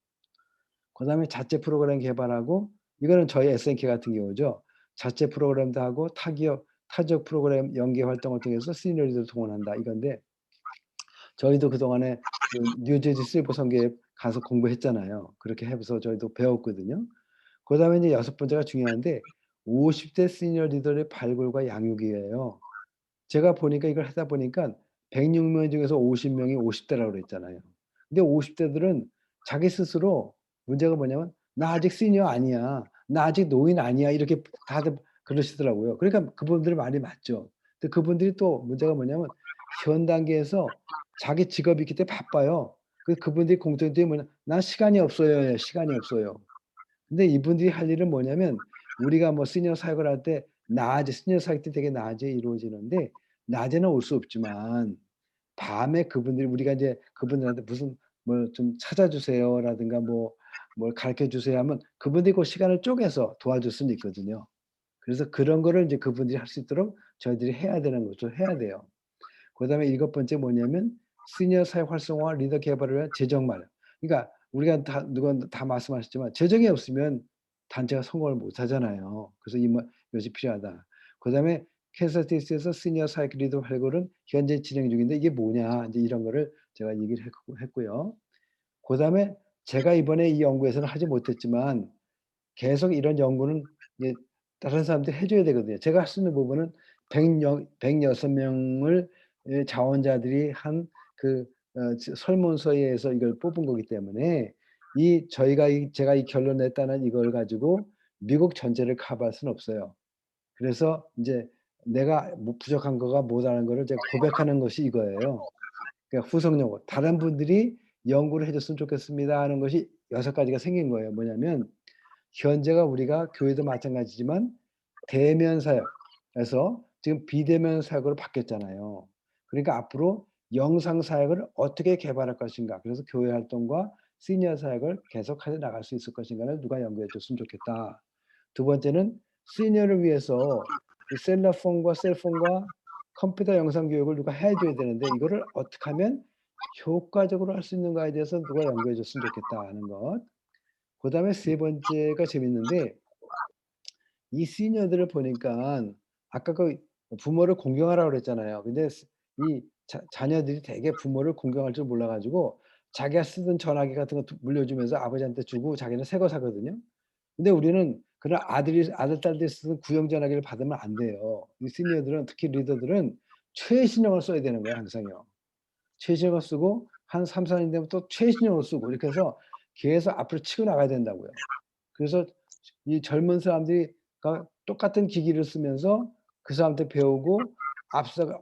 그다음에 자체 프로그램 개발하고 이거는 저희 SNK 같은 경우죠. 자체 프로그램도 하고 타지역 프로그램 연계 활동을 통해서 시니어 리더를 동원한다 이건데 저희도 그동안에 그 뉴저지 실버 선교에 가서 공부했잖아요. 그렇게 해서 저희도 배웠거든요. 그다음에 이제 6번째가 중요한데 50대 시니어 리더의 발굴과 양육이에요. 제가 보니까 이걸 하다 보니까 106명 중에서 50명이 50대라고 그랬잖아요. 근데 50대들은 자기 스스로 문제가 뭐냐면 "나 아직 시니어 아니야. 나 아직 노인 아니야." 이렇게 다들 그러시더라고요. 그러니까 그분들 말이 맞죠. 근데 그분들이 또 문제가 뭐냐면 현 단계에서 자기 직업이 있기 때문에 바빠요. 그분들이 공통점이 뭐냐 "난 시간이 없어요." 시간이 없어요. 근데 이분들이 할 일은 뭐냐면 우리가 뭐 시니어 사역을 할 때 시니어 사역 때 되게 낮에 이루어지는데 낮에는 올 수 없지만 밤에 우리가 이제 그분들한테 무슨 뭘 좀 찾아 주세요라든가 뭘 가르쳐 주세요 하면 그분들이 그 시간을 쪼개서 도와줄 수는 있거든요. 그래서 그런 거를 이제 그분들이 할 수 있도록 저희들이 해야 되는 거죠. 해야 돼요. 그다음에 7번째 뭐냐면 시니어 사회 활성화 리더 개발을 위한 재정 마련. 그러니까 우리가 누가 다 말씀하셨지만 재정이 없으면 단체가 성공을 못 하잖아요. 그래서 이것이 필요하다. 그다음에 캔서스티스에서 시니어 사회 리더 활굴은 현재 진행 중인데 이게 뭐냐 이제 이런 거를 제가 얘기를 했고요. 그다음에 제가 이번에 이 연구에서는 하지 못했지만 계속 이런 연구는 이제 다른 사람들이 해 줘야 되거든요. 제가 할 수 있는 부분은 106 명을 자원자들이 한 설문서에 의해서 이걸 뽑은 거기 때문에 제가 이 결론 냈다는 이걸 가지고 미국 전체를 커버할 수는 없어요. 그래서 인제 내가 부족한 거가 뭐라는 거를 제가 고백하는 것이 이거예요. 그러니까 후속 연구. "다른 분들이 연구를 해 줬으면 좋겠습니다." 하는 것이 6가지가 생긴 거예요. 뭐냐면 현재가 우리가 교회도 마찬가지지만 대면 사역에서 지금 비대면 사역으로 바뀌었잖아요. 그러니까 앞으로 영상 사역을 어떻게 개발할 것인가. 그래서 교회 활동과 시니어 사역을 계속해 나갈 수 있을 것인가를 누가 연구해 줬으면 좋겠다. 두 번째는 시니어를 위해서 이 셀폰과 컴퓨터 영상 교육을 누가 해 줘야 되는데 이거를 어떻게 하면 효과적으로 할 수 있는가에 대해서 누가 연구해 줬으면 좋겠다 하는 것. 그다음에 세 번째가 재밌는데 이 시니어들을 보니까 아까 부모를 공경하라고 그랬잖아요. 근데 이 자녀들이 되게 부모를 공경할 줄 몰라 가지고 자기가 쓰던 전화기 같은 거 물려주면서 아버지한테 주고 자기는 새 거 사거든요. 근데 우리는 그런 아들, 딸들이 쓰는 구형 전화기를 받으면 안 돼요. 이 시니어들은 특히 리더들은 최신형을 써야 되는 거예요, 항상요. 최신형을 쓰고 한 3-4년 되면 또 최신형을 쓰고 이렇게 해서 계속 앞으로 치고 나가야 된다고요. 그래서 이 젊은 사람들이 똑같은 기기를 쓰면서 그 사람한테 배우고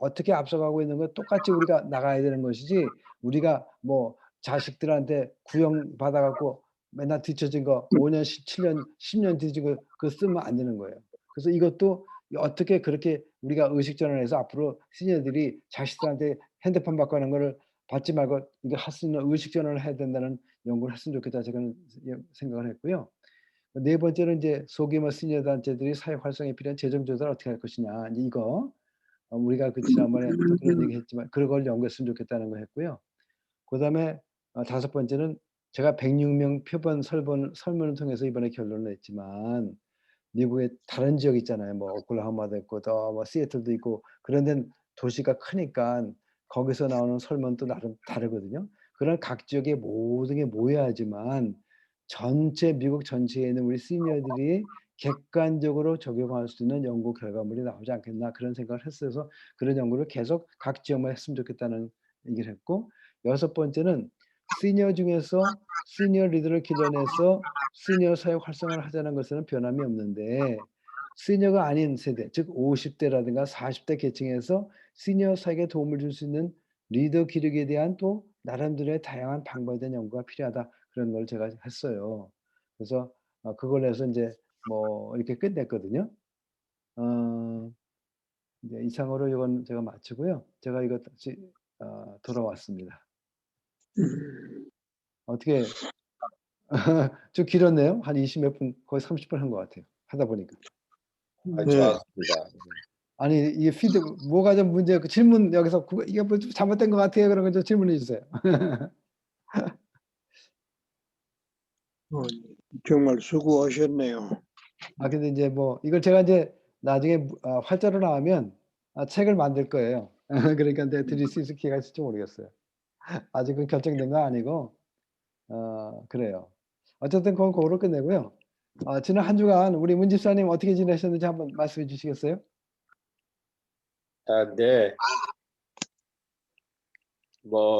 어떻게 앞서가고 있는 거 똑같이 우리가 나가야 되는 것이지 우리가 뭐 자식들한테 구형 받아 갖고 맨날 뒤처진 거 5 년, 7 년, 10년 뒤진 거 그거 쓰면 안 되는 거예요. 그래서 이것도 어떻게 그렇게 우리가 의식 전환을 해서 앞으로 시니어들이 자식들한테 핸드폰 받고 하는 거를 받지 말고 이거 할 수 있는 의식 전환을 해야 된다는 연구를 했으면 좋겠다 제가 생각을 했고요. 네 번째는 인제 소규모 시니어 단체들이 사회 활성화에 필요한 재정 조달을 어떻게 할 것이냐. 인제 이거 우리가 지난번에 그런 얘기 했지만 그런 걸 연구했으면 좋겠다는 거 했고요. 그다음에 5번째는 제가 106명 표본 설문을 통해서 이번에 결론을 냈지만 미국의 다른 지역 있잖아요. 뭐 오클라호마도 있고 또 뭐 시애틀도 있고 그런 데는 도시가 크니까 거기서 나오는 설문도 나름 다르거든요. 그런 각 지역의 모든 게 모여야지만 전체 미국 전체에 있는 우리 시니어들이 객관적으로 적용할 수 있는 연구 결과물이 나오지 않겠나 그런 생각을 했어서 그런 연구를 계속 각 지역만 했으면 좋겠다는 얘기를 했고, 6번째는 시니어 중에서 시니어 리더를 길러내서 시니어 사회 활성화를 하자는 것은 변함이 없는데 시니어가 아닌 세대, 즉 50대라든가 40대 계층에서 시니어 사회에 도움을 줄 수 있는 리더 기르기에 대한 또 나름대로의 다양한 방법에 대한 연구가 필요하다. 그런 걸 제가 했어요. 그래서 그걸 해서 이제 뭐 이렇게 끝냈거든요. 이제 이상으로 이건 제가 마치고요. 제가 이거 다시 돌아왔습니다. 어떻게 좀 길었네요. 한 20 몇 분, 거의 30분 한 것 같아요. 하다 보니까. 아, 좋았습니다. 아니 이게 뭐가 좀 문제, 그 질문 여기서 이게 뭐 좀 잘못된 것 같아요. 그런 거 좀 질문해 주세요. 정말 수고하셨네요. 근데 이제 뭐 이걸 제가 이제 나중에 활자로 나오면 책을 만들 거예요. 그러니까 내가 드릴 수 있을 기회가 있을지 모르겠어요. 아직은 결정된 건 아니고 그래요. 어쨌든 그건 그거로 끝내고요. 지난 한 주간 우리 문 집사님 어떻게 지내셨는지 한번 말씀해 주시겠어요? 아, 네. 뭐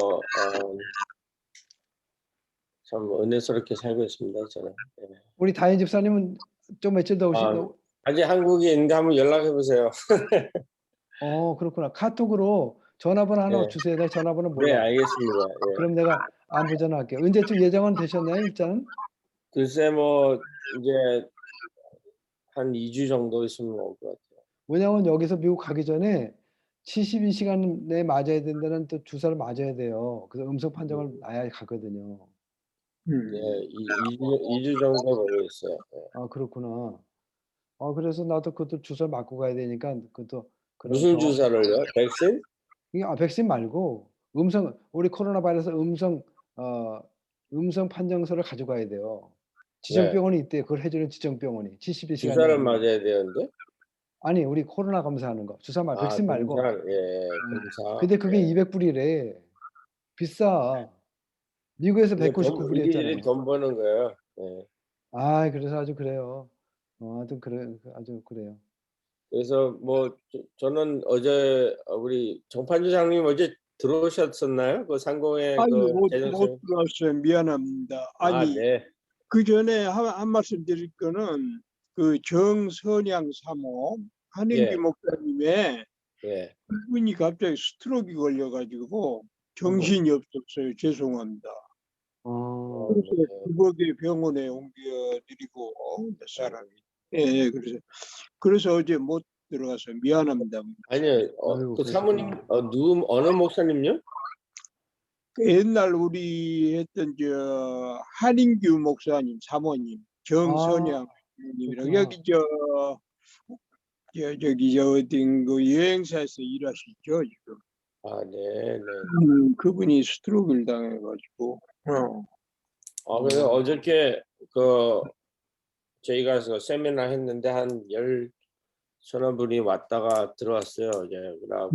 참 은혜스럽게 살고 있습니다, 저는. 네. 우리 다인 집사님은 좀 며칠 더 아직 한국에 있는데 한번 연락해 보세요. 그렇구나. 카톡으로 전화번호 하나 네. 주세요. 내 전화번호 네, 몰라. 알겠습니다. 예. 그럼 내가 안부 전화할게요. 언제쯤 예정은 되셨나요, 일단은? 글쎄 뭐 이제 한 2주 정도 있으면 올 것 같아요. 왜냐하면 여기서 미국 가기 전에 72시간 내에 맞아야 된다는 또 주사를 맞아야 돼요. 그래서 음성 판정을 놔야 가거든요. 네, 2주 정도 걸려 있어요. 네. 그렇구나. 그래서 나도 그것도 주사를 맞고 가야 되니까 그것도 그런 무슨 경험. 주사를요? 백신? 이게 백신 말고 우리 코로나 바이러스 음성 판정서를 가져가야 돼요. 지정병원이 있대요. 그걸 해주는 지정병원이 72시간 주사를 내에. 맞아야 되는데? 아니 우리 코로나 검사하는 거 백신 말고. 검사. 예, 검사. 근데 그게 예. 200불이래. 비싸. 미국에서 이게 이게 199불이었잖아요. 돈 버는 거예요. 예. 그래서 아주 그래요. 하여튼 아주 그래요. 그래서 뭐 저는 어제 우리 정판주 장님 어제 들어오셨었나요? 그 상공회 아니 그 못 대전생. 들어왔어요. 미안합니다. 아니 네. 그 전에 한 말씀 드릴 거는 그 정선양 사모 한인규 예. 목사님의 예. 그분이 갑자기 스트로크 걸려가지고 정신이 없었어요. 죄송합니다. 그래서 네. 두벅이 병원에 옮겨드리고 몇 사람이. 예, 그래서 어제 못 들어가서 미안합니다. 아니요. 아이고, 그 그러셨구나. 사모님 어느 목사님요? 그 옛날 우리 했던 한인규 목사님 사모님 정선양 님이라고 그렇구나. 여기 저기 어딘 그 여행사에서 일하시죠 지금. 네. 그분이 스트로크를 당해가지고. 그래서 어저께 그 저희가 세미나 했는데 한 10서너 분이 왔다가 들어왔어요. 이제 그러고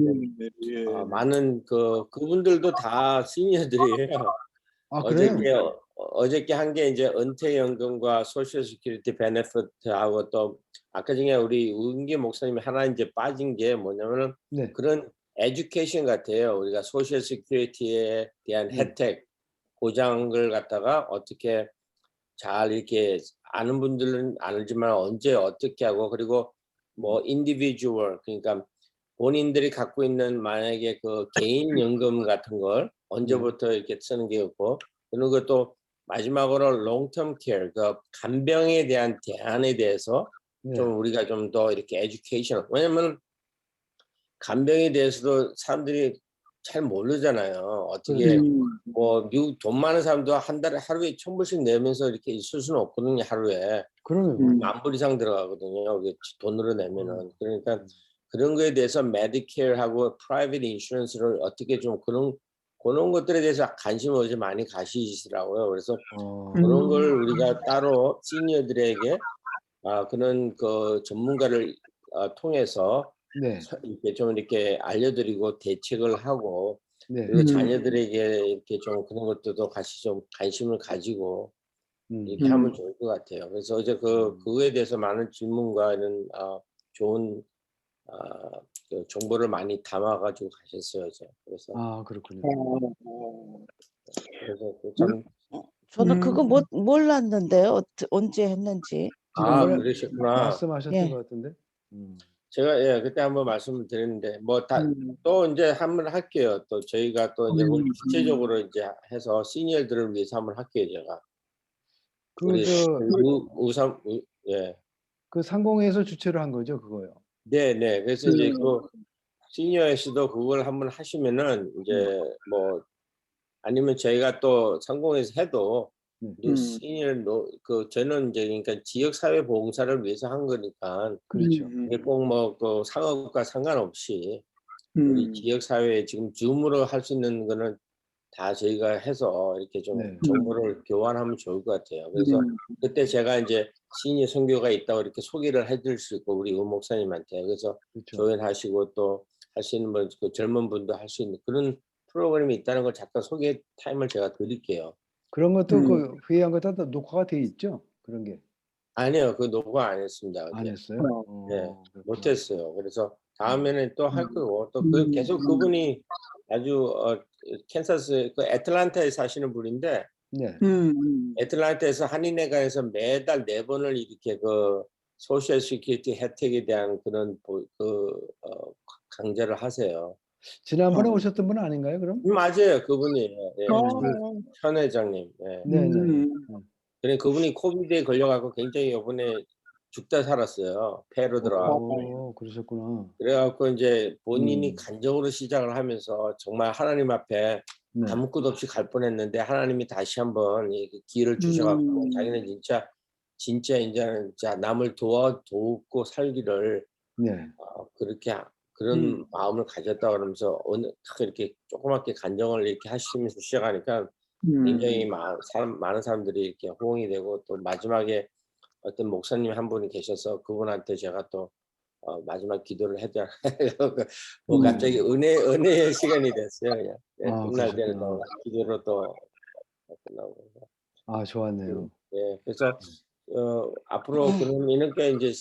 예. 많은 그분들도 다 시니어들이에요. 그래요? 어저께 한 게 이제 은퇴연금과 소셜 시큐리티 베네피트하고 또 아까 전에 우리 우은기 목사님이 하나 이제 빠진 게 뭐냐면은 네. 그런 에듀케이션 같아요. 우리가 소셜 시큐리티에 대한 혜택, 보장을 갖다가 어떻게 잘 이렇게 아는 분들은 알지만 언제 어떻게 하고, 그리고 뭐 인디비주얼, 그러니까 본인들이 갖고 있는 만약에 그 개인 연금 같은 걸 언제부터 이렇게 쓰는 게 있고, 그런 것도 마지막으로 롱텀 케어, 그 간병에 대한 대안에 대해서 좀 우리가 좀 더 이렇게 에듀케이션, 왜냐면 간병에 대해서도 사람들이 잘 모르잖아요. 어떻게 뭐 미국 돈 많은 사람도 한 달에 하루에 1,000불씩 내면서 이렇게 있을 수는 없거든요. 하루에 그러네요. 10,000불 이상 들어가거든요. 돈으로 내면은. 그러니까 그런 거에 대해서 메디케어하고 프라이빗 인슈런스를 어떻게 좀 그런 그런 것들에 대해서 관심을 어제 많이 가지시더라고요. 그래서 어. 그런 걸 우리가 따로 시니어들에게 그런 그 전문가를 통해서 네. 이렇게 좀 이렇게 알려드리고 대책을 하고 네. 그리고 자녀들에게 이렇게 좀 그런 것들도 같이 좀 관심을 가지고 이렇게 하면 좋을 것 같아요. 그래서 어제 그거에 대해서 많은 질문과 이런 좋은 그 정보를 많이 담아가지고 가셨어요, 어제. 그래서 아, 그렇군요. 그래서 참 저는 그거 몰랐는데요. 언제 했는지. 지난번에 그러셨구나. 말씀하셨던 예. 것 같은데. 제가 그때 한번 말씀을 드렸는데 또 이제 한번 할게요. 또 저희가 또 이제 구체적으로 이제 해서 시니어들을 위해서 한번 할게요, 제가. 우리 예. 그 상공회에서 주최를 한 거죠, 그거요. 네네. 그래서 이제 그 시니어에서도 그걸 한번 하시면은 이제 뭐 아니면 저희가 또 상공에서 해도 우리 시니어 저는 이제 그러니까 지역 사회 봉사를 위해서 한 거니까 그렇죠. 이게 꼭 뭐 그 상업과 상관없이 우리 지역 사회에 지금 줌으로 할 수 있는 거는 다 저희가 해서 이렇게 좀 네. 정보를 교환하면 좋을 것 같아요. 그래서 그때 제가 이제 시니어 선교가 있다고 이렇게 소개를 해드릴 수 있고 우리 우 목사님한테 그래서 그렇죠. 조연하시고 또 할 수 있는 그 젊은 분도 할 수 있는 그런 프로그램이 있다는 걸 잠깐 소개 타임을 제가 드릴게요. 그런 것도 그 회의한 거 다 녹화가 돼 있죠? 그런 게. 아니요, 그 녹화 안 했습니다. 안 어제. 했어요? 네, 그렇구나. 못했어요. 그래서 다음에는 또 할 거고 또 계속 그분이 아주 캔사스 그 애틀랜타에 사시는 분인데 네. 애틀랜타에서 한인회관에서 매달 4번을 이렇게 그 소셜 시큐리티 혜택에 대한 그런 강좌를 하세요. 지난번에 오셨던 분 아닌가요, 그럼? 맞아요, 그분이에요. 예, 현 회장님. 예. 네네. 그래 그분이 코비드에 걸려갖고 굉장히 이번에 죽다 살았어요. 폐로 들어가고. 그러셨구나. 그래갖고 이제 본인이 간접으로 시작을 하면서 정말 하나님 앞에 네. 아무 것 없이 갈 뻔했는데 하나님이 다시 한번 이 기회를 주셔갖고 자기는 진짜 이제는 남을 돕고 살기를 네. 그렇게 그런 마음을 가졌다 그러면서 딱 이렇게 조그맣게 간정을 이렇게 하시면서 시작하니까 굉장히 많은 사람들이 이렇게 호응이 되고 또 마지막에 어떤 목사님 한 분이 계셔서 그분한테 제가 또 마지막 기도를 해야 뭐 갑자기 은혜의 시간이 됐어요. 그냥 끝날 때는 또 기도로 또 끝나고. 좋았네요. 예, 그래서 앞으로 그럼 이렇게 이제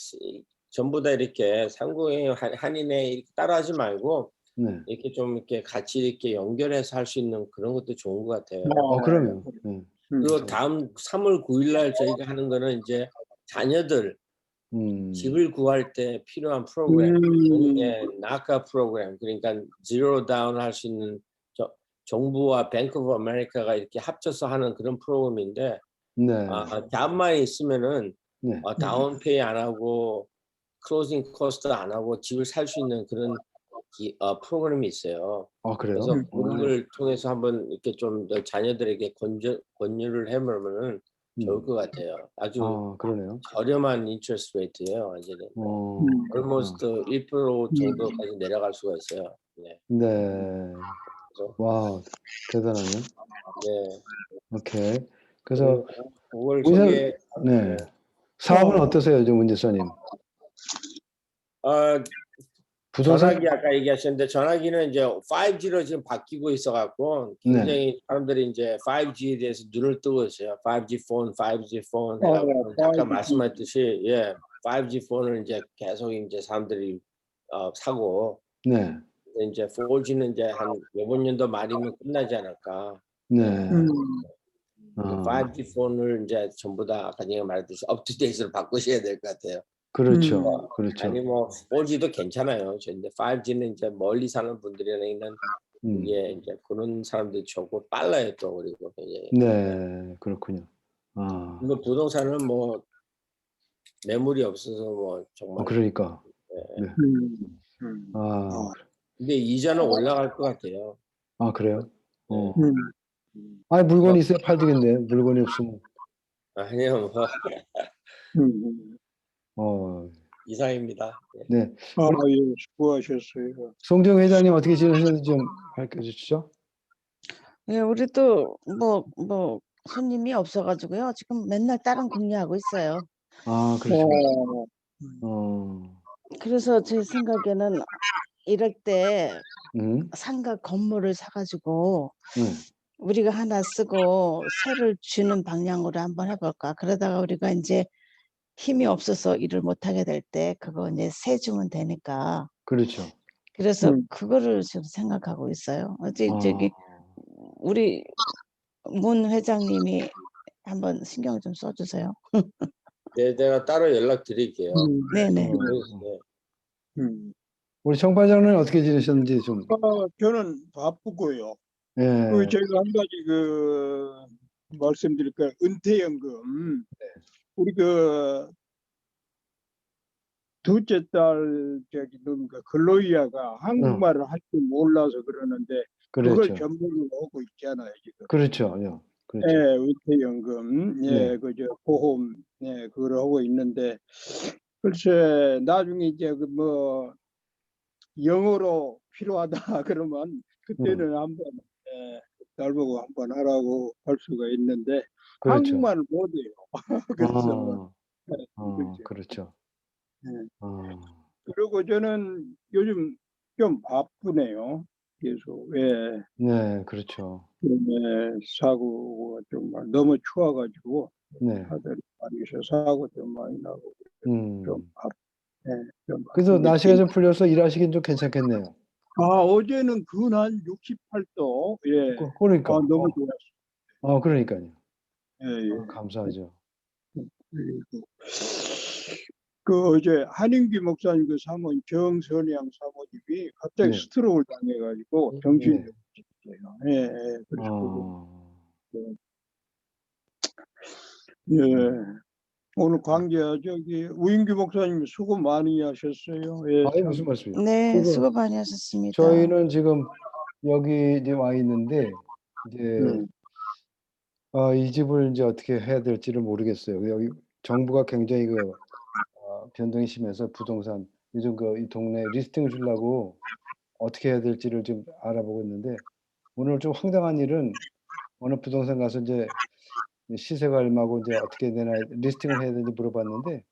전부 다 이렇게 상공회 한인회 이렇게 따라하지 말고 네. 이렇게 좀 이렇게 같이 이렇게 연결해서 할 수 있는 그런 것도 좋은 것 같아요. 그럼요. 네. 그리고 다음 3월 9일 날 저희가 하는 거는 이제 자녀들 집을 구할 때 필요한 프로그램, 나카 프로그램, 그러니까 제로 다운 할 수 있는 정부와 뱅크 오브 아메리카가 이렇게 합쳐서 하는 그런 프로그램인데 네. 잡만 있으면은 네. 다운페이 안 하고 클로징 코스트 안 하고 집을 살 수 있는 그런 프로그램이 있어요. 그래요? 그래서 그런 걸 통해서 한번 이렇게 좀 더 자녀들에게 권유를 해보면은 좋을 것 같아요. 아주 그러네요. 저렴한 인터레스트 레이트예요. 완전히. almost 1% 정도까지 내려갈 수가 있어요. 네. 네. 그래서 와, 대단하네요. 네. 오케이. 그래서 그걸 문제- 소개. 네. 사업은 어떠세요, 좀 문제사님? 부동산 전화기 아까 얘기하셨는데 전화기는 이제 5G로 지금 바뀌고 있어갖고 굉장히 사람들이 이제 5G에 대해서 눈을 뜨고 있어요. 5G 폰, 5G 폰 해갖고 아까 말씀하셨듯이 5G 폰을 이제 계속 이제 사람들이 사고 네. 이제 4G는 이제 한 이번 년도 말이면 끝나지 않을까. 네. 5G 폰을 이제 전부 다 아까 제가 말했듯이 업투데이트로 바꾸셔야 될 것 같아요. 그렇죠. 그렇죠. 아니 뭐 4G도 괜찮아요. 근데 5G는 이제 멀리 사는 분들에게는 이게 이제 그런 사람들이 좋고 빨라요 또 그리고 이제. 네, 그렇군요. 근데 부동산은 뭐 매물이 없어서 뭐 정말. 그러니까. 네. 네. 근데 이자는 올라갈 것 같아요. 그래요? 네. 물건이 있어야 팔리겠네. 물건이 없으면. 아니요, 뭐 이상입니다. 네. 예, 수고하셨어요. 송정 회장님 어떻게 지내셨는지 좀 밝혀 주시죠. 예, 우리도 뭐 손님이 없어가지고요. 지금 맨날 다른 궁리하고 있어요. 아, 그러시구나. 어, 어, 그래서 제 생각에는 이럴 때 음, 상가 건물을 사가지고 음, 우리가 하나 쓰고 세를 주는 방향으로 한번 해볼까. 그러다가 우리가 이제 힘이 없어서 일을 못하게 될 때 그거 이제 세 주면 되니까. 그렇죠. 그래서 음. 그거를 지금 생각하고 있어요. 어제 아, 저기 우리 문 회장님이 한번 신경 좀 써주세요. 네, 제가 따로 연락드릴게요. 네네. 어, 네. 음. 우리 청파장은 어떻게 지내셨는지 좀, 저는 바쁘고요. 예, 제가 한 가지 말씀드릴까요? 은퇴연금. 우리 둘째 딸 누군가 글로이아가 한국말을 할 줄 몰라서 그러는데 그걸 그렇죠. 전문으로 오고 있잖아요, 지금. 그렇죠. 예, 예, 그렇죠. 은퇴연금, 네. 예, 보험, 예, 그걸 하고 있는데, 글쎄, 나중에 이제 영어로 필요하다 그러면 그때는 한번, 예, 날 보고 한번 하라고 할 수가 있는데, 그렇죠. 한국말을 못해요. 그래서, 어, 그렇죠. 그렇죠. 예. 어, 그리고 저는 요즘 좀 바쁘네요. 계속, 예, 네, 그렇죠. 예, 사고가 정말 너무 추워가지고, 네. 다들 많이서 사고 좀 많이 나고 좀 음. 예, 좀 그래서 바쁘게 날씨가 좀 풀려서 일하시긴 좀 괜찮겠네요. 어제는 근한 68도 예, 그러니까. 너무 좋았어요. 그러니까요. 예, 예. 감사하죠. 그리고 어제 한인기 목사님 사모님 정선양 사모님이 갑자기 네. 스트로크를 당해가지고 정신이 네. 없었어요. 예, 예. 그래서 어, 예. 오늘 관계 우인규 목사님 수고 많이 하셨어요. 예, 아니, 참. 무슨 말씀이에요. 네, 그리고 수고 많이 하셨습니다. 저희는 지금 여기 이제 와 있는데, 이제, 음. 이 집을 이제 어떻게 해야 될지를 모르겠어요. 여기 정부가 굉장히 변동이 심해서 부동산, 요즘 이 동네 리스팅 주려고 어떻게 해야 될지를 좀 알아보고 있는데, 오늘 좀 황당한 일은 어느 부동산 가서 이제 시세가 얼마고 이제 어떻게 되나 리스팅을 해야 되는지 물어봤는데,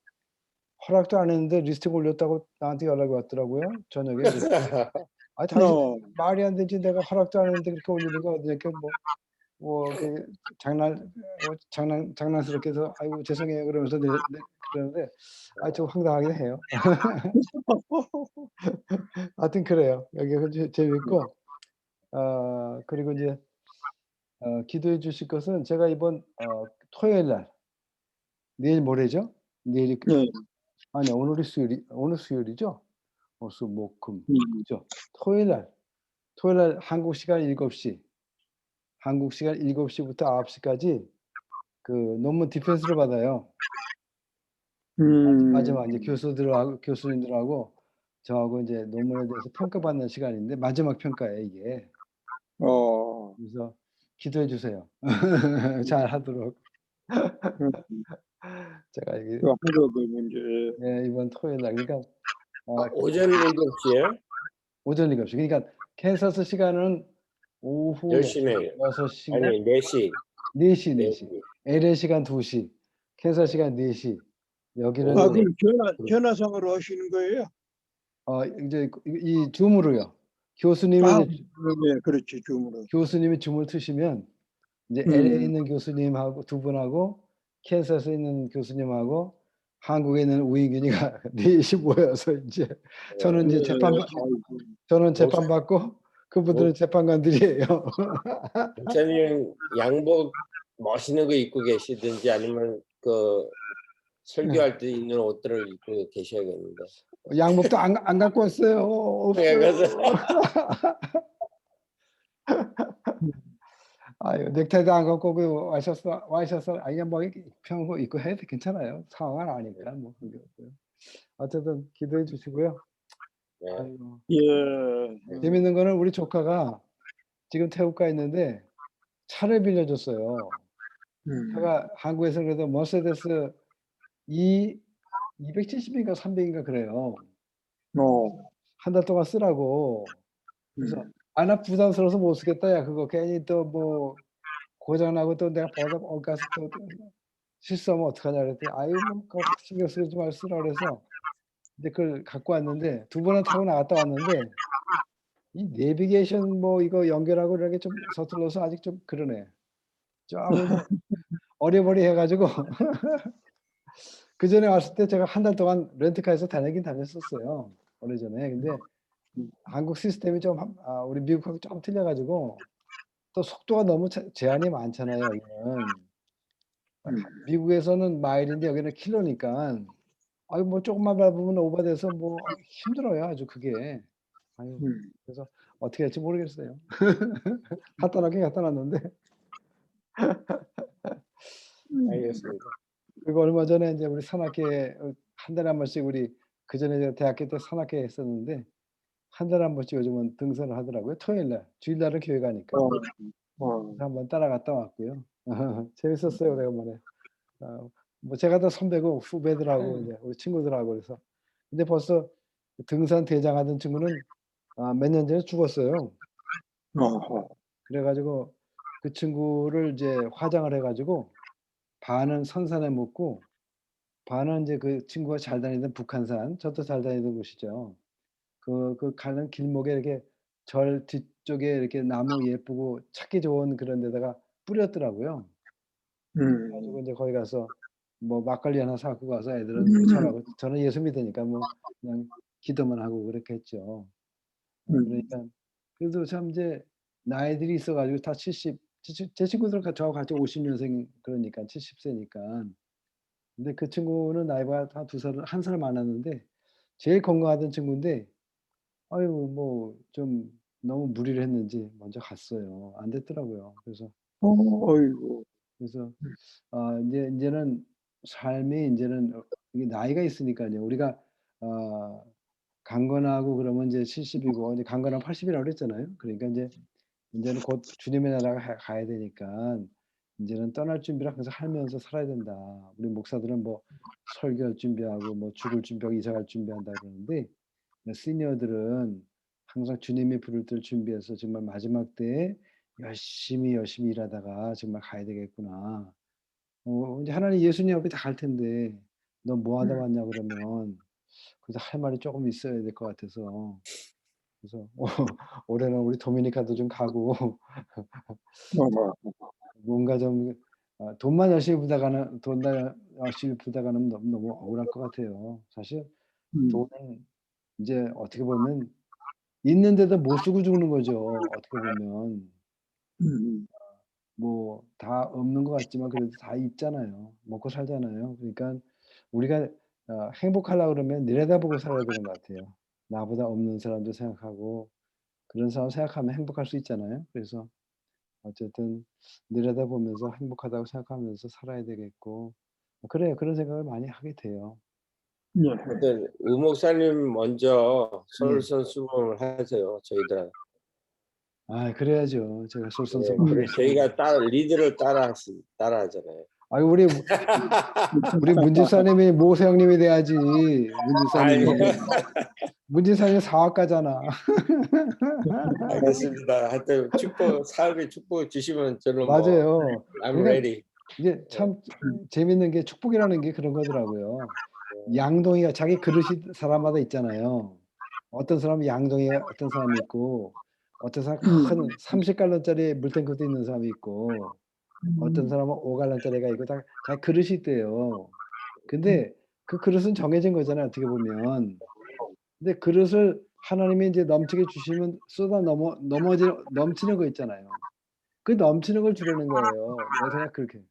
허락도 안 했는데 리스팅 올렸다고 나한테 연락이 왔더라고요. 저녁에. 당신 어, 말이 안 되지. 내가 허락도 안 했는데 그렇게 올리는 거 어디니까 장난스럽게 해서 "아이고 죄송해요." 그러면서 그러는데 좀 황당하긴 해요. 하여튼 그래요. 여기가 재밌고 그리고 인제 기도해 주실 것은 제가 이번 토요일 날 내일 모레죠? 내일이 네. 아니요. 오늘 수요일이죠? 수, 목, 금. 음. 그죠? 토요일 날 한국 시간 7시 부터 9시 까지 논문 디펜스를 받아요. 음. 마지막 이제 교수님들하고 저하고 인제 논문에 대해서 평가받는 시간인데 마지막 평가예요, 이게. 어. 그래서 기도해 주세요. 잘하도록. 음. 제가 이게 하도 문제. 이번 토요일 날 그러니까 오전 7시에요? 오전 7시. 그러니까 캔사스 시간은 오후 10시네요. 6시인가? 아니, 4시. 4시, 4시. 4시. LA 시간 2시, 캔사스 시간 4시. 여기는 오후 4시. 그럼 전화상으로 하시는 거예요? 이제 이 줌으로요. 교수님이 아, 이제 네, 그렇지, 줌으로. 교수님이 줌을 트시면 이제 LA에 음. 있는 교수님하고 두 분하고 캔사스에 있는 교수님하고 한국에 있는 우익균이가 넷이 모여서 인제 저는 네, 이제 아이고. 재판받고 그분들은 재판관들이에요. 목사님 양복 멋있는 거 입고 계시든지 아니면 설교할 때 입는 옷들을 입고 계셔야겠는데. 양복도 안 갖고 왔어요. 없어요. 가서 아유, 넥타이도 안 갖고 오고 와이셔츠 그냥 뭐 편한 거 입고 해도 괜찮아요. 상황은 아니까 뭐 그런 게 없고요. 어쨌든 기도해 주시고요. 네. 아이고. 예. 재밌는 거는 우리 조카가 지금 태국가 있는데 차를 빌려줬어요. 차가 한국에서 그래도 머세데스 270인가 300인가 그래요. 어. 한 달 동안 쓰라고. 그래서 아, 나 부담스러워서 못 쓰겠다. 야, 그거 괜히 또 뭐 고장나고 또 내가 보다 가서 또 실수하면 어떡하냐 그랬더니 아유 뭐 그거 신경 쓰지 말 쓰라 그래서 이제 그걸 갖고 왔는데 두 번은 타고 나갔다 왔는데 이 내비게이션 뭐 이거 연결하고 이런 게 좀 서툴러서 아직 좀 그러네. 조금 좀 어리버리해 가지고 그전에 왔을 때 제가 한 달 동안 렌트카에서 다니긴 다녔었어요, 오래전에. 근데 한국 시스템이 좀 우리 미국하고 좀 틀려 가지고 또 속도가 너무 제한이 많잖아요, 여기는. 미국에서는 마일인데 여기는 킬로니까 아유 뭐 조금만 밟으면 오버돼서 뭐 힘들어요, 아주 그게. 아유 그래서 어떻게 할지 모르겠어요. 갖다 놓긴 갖다 놨는데 알겠습니다. 그리고 얼마 전에 인제 우리 산악회 한 달에 한 번씩 우리 그전에 제가 대학교 때 산악회 했었는데 한 달에 한 번씩 요즘은 등산을 하더라고요, 토요일 날. 주일 날은 교회 가니까. 그래서 한번 따라갔다 왔고요. 재밌었어요, 오래간만에. 뭐 제가 다 선배고 후배들하고 이제 우리 친구들하고 그래서 근데 벌써 등산 대장하던 친구는 몇 년 전에 죽었어요. 그래 가지고 그 친구를 이제 화장을 해 가지고 반은 선산에 묻고 반은 인제 그 친구가 잘 다니던 북한산, 저도 잘 다니던 곳이죠. 그 가는 길목에 이렇게 절 뒤쪽에 이렇게 나무 예쁘고 찾기 좋은 그런 데다가 뿌렸더라고요. 그래 가지고 인제 거기 가서 뭐 막걸리 하나 사 갖고 가서 애들은 뭐 절하고 저는 예수 믿으니까 뭐 그냥 기도만 하고 그렇게 했죠. 그러니까 그래도 참 이제 나이들이 있어 가지고 다 70 제 친구들은 저하고 같이 50 년생 그러니까 70 세니까. 근데 그 친구는 나이가 한 2 살 1 살 많았는데 제일 건강하던 친구인데 아유 뭐 좀 너무 무리를 했는지 먼저 갔어요. 안 됐더라고요. 그래서 어이구. 그래서 인제는 삶이 인제는 이게 나이가 있으니깐요. 우리가 어 강건하고 그러면 이제 70 이고 이제 강건하면 80 이라고 그랬잖아요. 그러니까 인제는 곧 주님의 나라가 가야 되니깐 인제는 떠날 준비를 항상 하면서 살아야 된다. 우리 목사들은 뭐 설교할 준비하고 뭐 죽을 준비하고 이사 갈 준비한다 그러는데 시니어들은 항상 주님이 부를 때를 준비해서 정말 마지막 때에 열심히, 열심히 일하다가 정말 가야 되겠구나. 인제 하나님 예수님 앞에 다 갈 텐데 "너 뭐 하다 왔냐?" 그러면 그래서 할 말이 쪼금 있어야 될 것 같아서 그래서 올해는 우리 도미니카도 좀 가고 뭔가 좀 돈만 열심히 벌다가는 돈만 열심히 벌다가는 너무 억울할 것 같아요. 사실 돈은 인제 어떻게 보면 있는데도 못 쓰고 죽는 거죠, 어떻게 보면. 뭐 다 없는 것 같지만 그래도 다 있잖아요. 먹고 살잖아요. 그러니깐 우리가 행복하려고 그러면 내려다보고 살아야 되는 것 같아요. 나보다 없는 사람도 생각하고 그런 사람 생각하면 행복할 수 있잖아요. 그래서 어쨌든 내려다보면서 행복하다고 생각하면서 살아야 되겠고 그래요. 그런 생각을 많이 하게 돼요. 하여튼 우 목사님 먼저 네. 솔선수범을 하세요, 저희들. 그래야죠. 제가 예, 솔선수범 그래 하겠습니다. 저희가 리드를 따라하잖아요. 아유 우리 문 집사님이 모세 형님이 돼야지. 문 아이, 집사님이. 문 집사님 사업가잖아. 알겠습니다. 하여튼 사업에 축복 주시면 저는 뭐 맞아요. I'm 그러니까 ready. 이게 참 재밌는 게 축복이라는 게 그런 거더라고요. 양동이가 자기 그릇이 사람마다 있잖아요. 어떤 사람은 양동이가 어떤 사람이 있고 어떤 사람은 큰 30 갈런짜리 물탱크도 있는 사람이 있고 어떤 사람은 5 갈런짜리가 있고 다 자기 그릇이 있대요. 근데 그 그릇은 정해진 거잖아요, 어떻게 보면. 근데 그릇을 하나님이 인제 넘치게 주시면 쏟아 넘치는 거 있잖아요. 그 넘치는 걸 주라는 거예요. 내 생각 그렇게.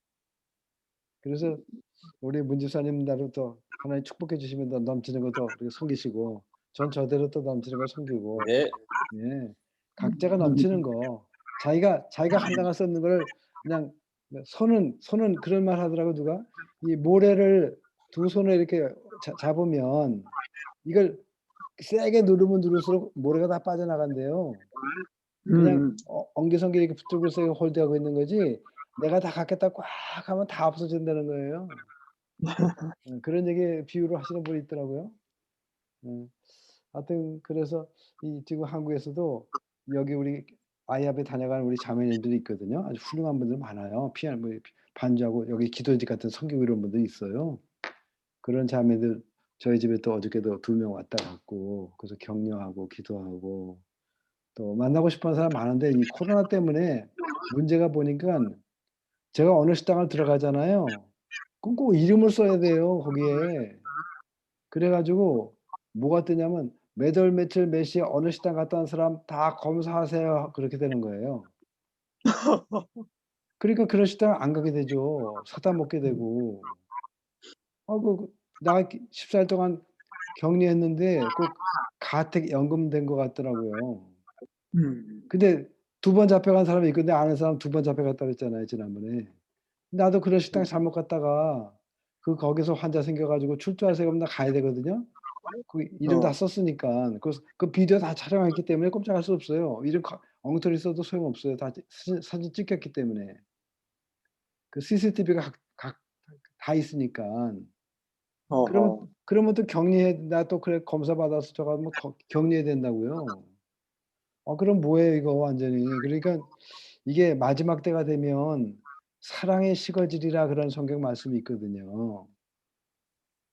그래서 우리 문 집사님 나름 또 하나님 축복해 주시면 더 넘치는 거 더 이렇게 섬기시고 전 저대로 또 넘치는 걸 섬기고 네, 예. 각자가 넘치는 거 자기가 한다고 썼는 거를 그냥 손은 그런 말 하더라고 누가. 이 모래를 두 손에 이렇게 잡으면 이걸 세게 누르면 누를수록 모래가 다 빠져나간대요. 그냥 엉기성기 이렇게 붙들고 세게 홀드하고 있는 거지 내가 다 갖겠다 꽉 하면 다 없어진다는 거예요. 그런 얘기 비유를 하시는 분이 있더라고요. 하여튼 그래서 이 지금 한국에서도 여기 우리 아이합에 다녀가는 우리 자매님들이 있거든요. 아주 훌륭한 분들 많아요. 피아노 뭐 반주하고 여기 기도집 같은 성교 이런 분들이 있어요. 그런 자매들 저희 집에 또 어저께도 2명 왔다 갔고 그래서 격려하고 기도하고 또 만나고 싶어하는 사람 많은데 이 코로나 때문에 문제가 보니깐 제가 어느 식당을 들어가잖아요. 그럼 꼭 이름을 써야 돼요, 거기에. 그래 가지고 뭐가 뜨냐면 몇 월 며칠 몇 시에 어느 식당 갔다 온 사람 다 검사하세요. 그렇게 되는 거예요. 그러니까 그런 식당을 안 가게 되죠. 사다 먹게 되고. 나 14일 동안 격리했는데 꼭 가택 연금된 것 같더라고요. 근데 2번 잡혀간 사람이 있고 내 아는 사람 2번 잡혀갔다 그랬잖아요, 지난번에. 나도 그런 식당에 잘못 갔다가 거기서 환자 생겨 가지고 출두하세요 그러면 나 가야 되거든요. 그 이름 다 썼으니까. 그 비디오 다 촬영했기 때문에 꼼짝할 수 없어요. 이름 엉터리 써도 소용없어요. 다 사진 찍혔기 때문에. 그 CCTV가 다 있으니깐. 그러면 또 격리해 나 또 그래 검사 받아서 저거 뭐 격리해야 된다고요. 그럼 뭐예요 이거 완전히. 그러니까 이게 마지막 때가 되면 사랑의 시거지리라 그런 성경 말씀이 있거든요.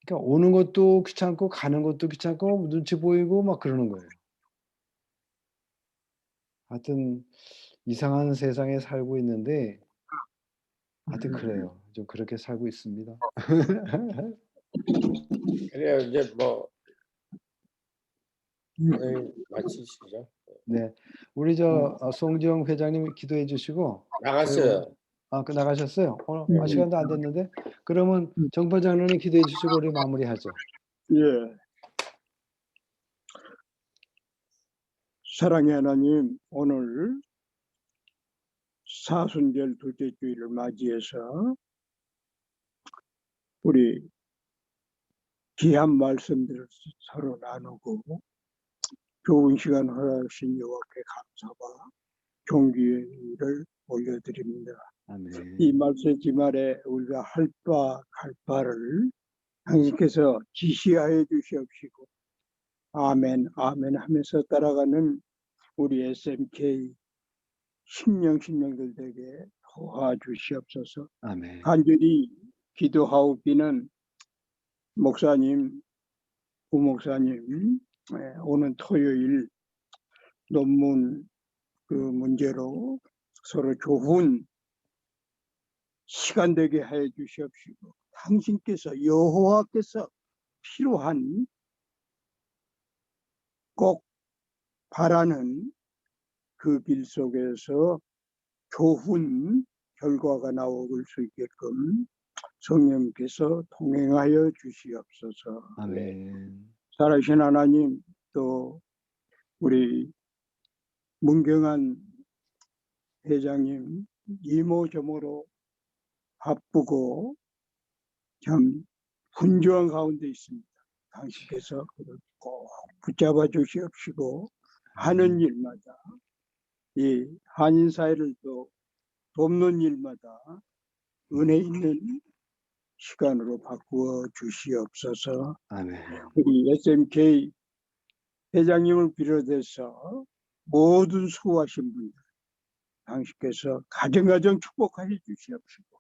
그러니까 오는 것도 귀찮고 가는 것도 귀찮고 눈치 보이고 막 그러는 거예요. 하여튼 이상한 세상에 살고 있는데 하여튼 그래요. 좀 그렇게 살고 있습니다. 그래요. 이제 뭐 마치시죠. 네. 우리 송지영 회장님 기도해 주시고 나갔어요. 그 나가셨어요? 시간도 안 됐는데. 그러면 정파 장로님 기도해 주시고 우리 마무리하죠. 예. 사랑의 하나님, 오늘 사순절 둘째 주일을 맞이해서 우리 귀한 말씀들을 서로 나누고 좋은 시간 허락하신 여호와께 감사와 존귀를 올려드립니다. 아멘. 이 말씀 기말에 우리가 할 바 갈 바를 당신께서 지시하여 주시옵시고 아멘 아멘 하면서 따라가는 우리 SMK 신령들에게 도와주시옵소서. 아멘. 간절히 기도하옵기는 목사님, 부목사님 오는 토요일 논문 그 문제로 서로 좋은 시간 되게 해 주시옵시고 당신께서 여호와께서 필요한 꼭 바라는 그 길 속에서 좋은 결과가 나올 수 있게끔 성령께서 동행하여 주시옵소서. 아멘. 살아계신 하나님, 또 우리 문경한 회장님 이모저모로 바쁘고 참 분주한 가운데 있습니다. 당신께서 꼭 붙잡아 주시옵시고 하는 일마다 이 한인 사회를 또 돕는 일마다 은혜 있는 시간으로 바꾸어 주시옵소서. 아멘. 우리 SMK 회장님을 비롯해서 모든 수고하신 분들 당신께서 가정 축복하여 주시옵시고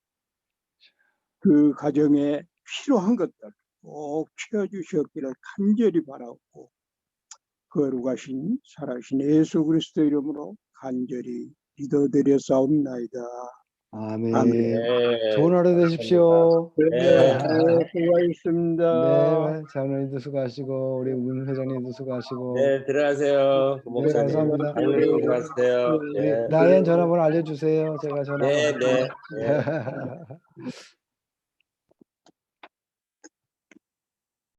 그 가정에 필요한 것들 꼭 채워주시옵기를 간절히 바라옵고 거룩하신 살아계신 예수 그리스도 이름으로 간절히 기도드렸사옵나이다. 아멘. 네. 좋은 하루 되십시오. 네, 수고하셨습니다. 네, 장로님도 수고하시고 우리 문 회장님도 수고하시고. 네, 들어가세요. 네, 목사님. 감사합니다. 장로님 들어가세요. 우리 네. 나연 전화번호 알려주세요. 제가 전화번호. 네.